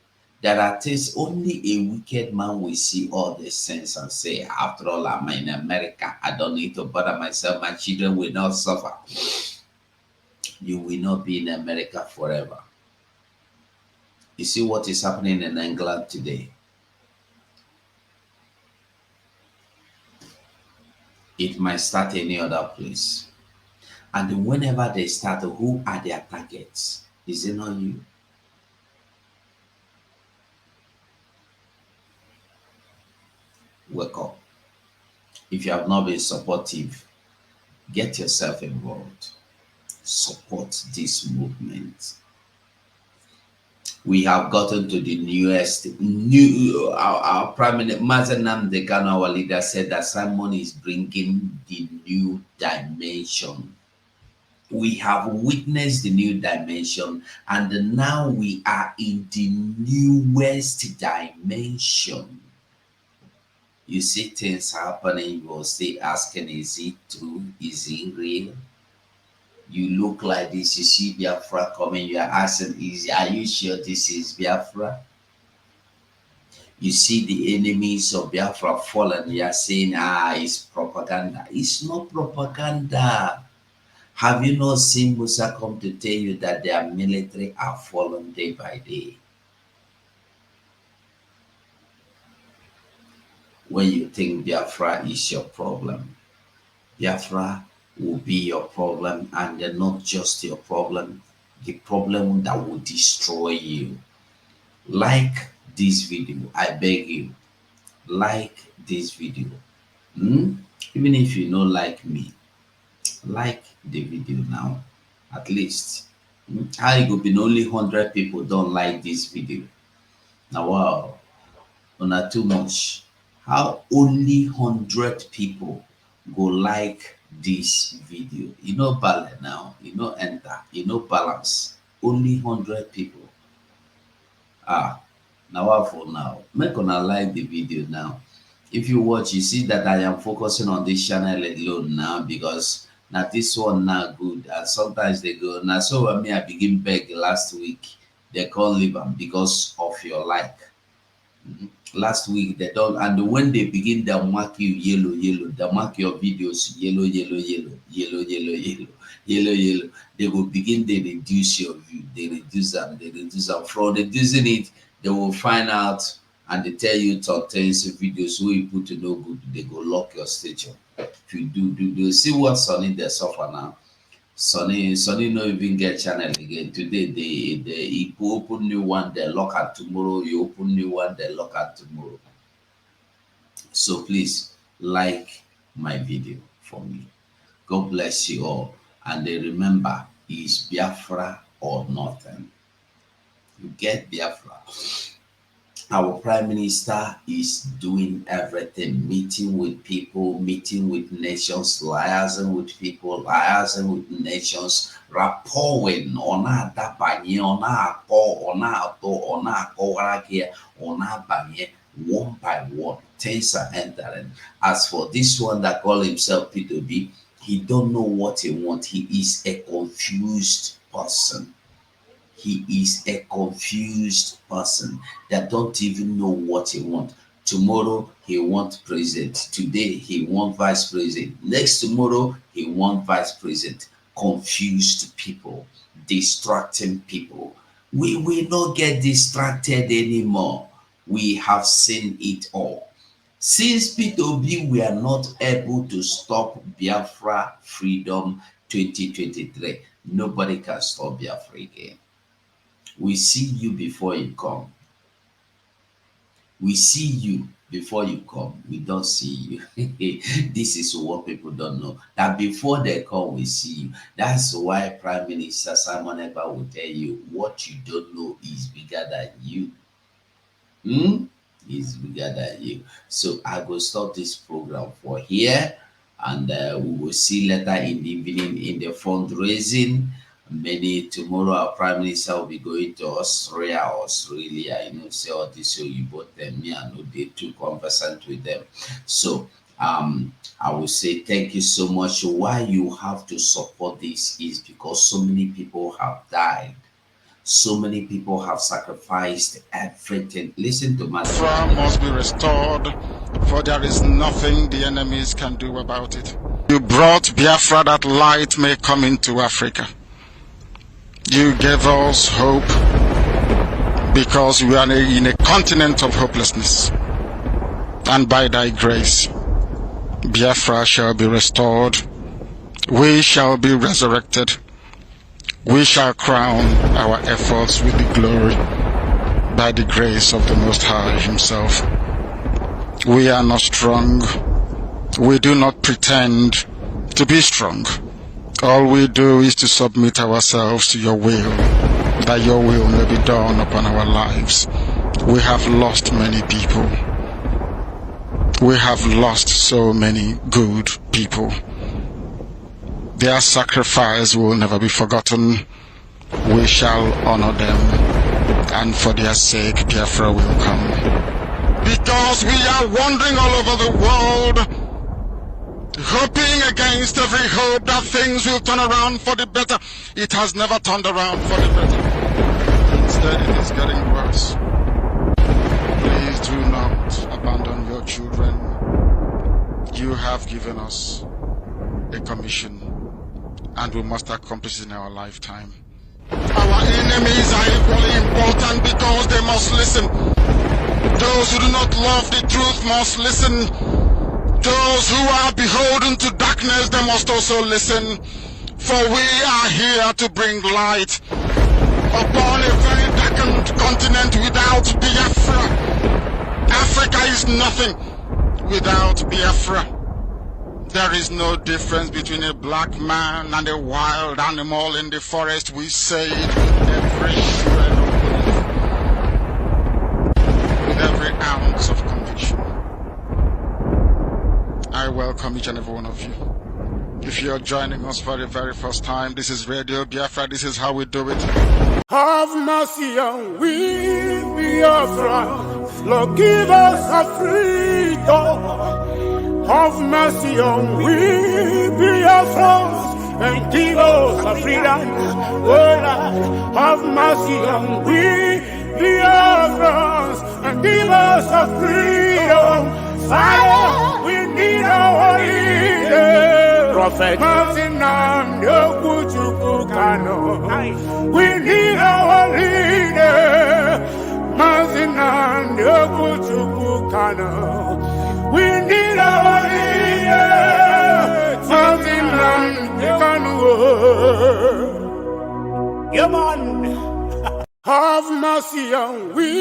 there are things only a wicked man will see all the sense and say, after all, I'm in America. I don't need to bother myself. My children will not suffer. You will not be in America forever. You see what is happening in England today? It might start any other place. And whenever they start, who are their targets? Is it not you? Wake up. If you have not been supportive, get yourself involved. Support this movement. We have gotten to the our Prime Minister, Mazen Nnamdi Kanu, our leader, said that Simon is bringing the new dimension. We have witnessed the new dimension, and now we are in the newest dimension. You see things happening, you will stay asking, is it true? Is it real? You look like this, you see Biafra coming, you are asking, are you sure this is Biafra? You see the enemies of Biafra fallen, you are saying, it's propaganda. It's not propaganda. Have you not seen Musa come to tell you that their military are fallen day by day? When you think Biafra is your problem, Biafra will be your problem, and not just your problem, the problem that will destroy you. Like this video, I beg you, like this video. Even if you don't like me, like the video now, at least. How it could be only 100 people don't like this video? Now, wow, not too much. How only 100 people go like this video? You know balance now, you know enter, you know balance. Only 100 people. Now what for now? Make una like the video now. If you watch, you see that I am focusing on this channel alone now because now this one now good. And sometimes they go, now so when me I begin beg last week, they can't leave them because of your like. Last week they don't, and when they begin, they'll mark you yellow, yellow, they'll mark your videos yellow, yellow, yellow, yellow, yellow, yellow, yellow, yellow. They will begin, they reduce your view, they reduce them. From reducing it, they will find out and they tell you to things videos where you put to no good, they go lock your station. If you do see what Sonny they suffer now. Sonny no even get channel again. Today they open new one, they lock at tomorrow. You open new one, they lock at tomorrow. So please like my video for me. God bless you all. And they remember, is Biafra or nothing. You get Biafra. Our Prime Minister is doing everything, meeting with people, meeting with nations, liaising with people, liaising with nations, rapporting on a dabanye, on a po, on a to, on a kowarake, on a banye, one by one. Things are entering. As for this one that call himself P2B, he don't know what he wants. He is a confused person. He is a confused person that don't even know what he wants. Tomorrow, he wants president. Today, he wants vice president. Next tomorrow, he wants vice president. Confused people, distracting people. We will not get distracted anymore. We have seen it all. Since P2B, we are not able to stop Biafra Freedom 2023. Nobody can stop Biafra again. We see you before you come. We see you before you come. We don't see you. This is what people don't know. That before they come, we see you. That's why Prime Minister Simon Ekpa will tell you, what you don't know is bigger than you. Is bigger than you. So I will stop this program for here. And we will see later in the evening in the fundraising. Maybe tomorrow our Prime Minister will be going to Australia, say all this, so you both them, me and they too conversant with them. So I will say thank you so much. Why you have to support this is because so many people have died. So many people have sacrificed everything. Listen to my Biafra must be restored, for there is nothing the enemies can do about it. You brought Biafra that light may come into Africa. You gave us hope because we are in a continent of hopelessness. And by thy grace, Biafra shall be restored. We shall be resurrected. We shall crown our efforts with the glory by the grace of the Most High Himself. We are not strong. We do not pretend to be strong. All we do is to submit ourselves to your will, that your will may be done upon our lives. We have lost many people. We have lost so many good people. Their sacrifice will never be forgotten. We shall honor them, and for their sake, Biafra will come. Because we are wandering all over the world, hoping against every hope that things will turn around for the better. It has never turned around for the better. Instead, it is getting worse. Please do not abandon your children. You have given us a commission, and we must accomplish it in our lifetime. Our enemies are equally important because they must listen. Those who do not love the truth must listen. Those who are beholden to darkness, they must also listen. For we are here to bring light upon a very darkened continent without Biafra. Africa is nothing without Biafra. There is no difference between a black man and a wild animal in the forest. We say it with every shred of belief, with every ounce of conviction. I welcome each and every one of you. If you're joining us for the very first time, this is Radio Biafra. This is how we do it. Have mercy on we, Biafra. Lord, give us a freedom. Have mercy on we, Biafrans, and give us a freedom. Oh Lord, have mercy on we, Biafrans, and give us a freedom. Father, we need our leader. Prophet Martinam, Obi Cubana. We need our leader. Martinam, Obi Cubana. We need our leader. Martinam, Obi Cubana. Have mercy on we.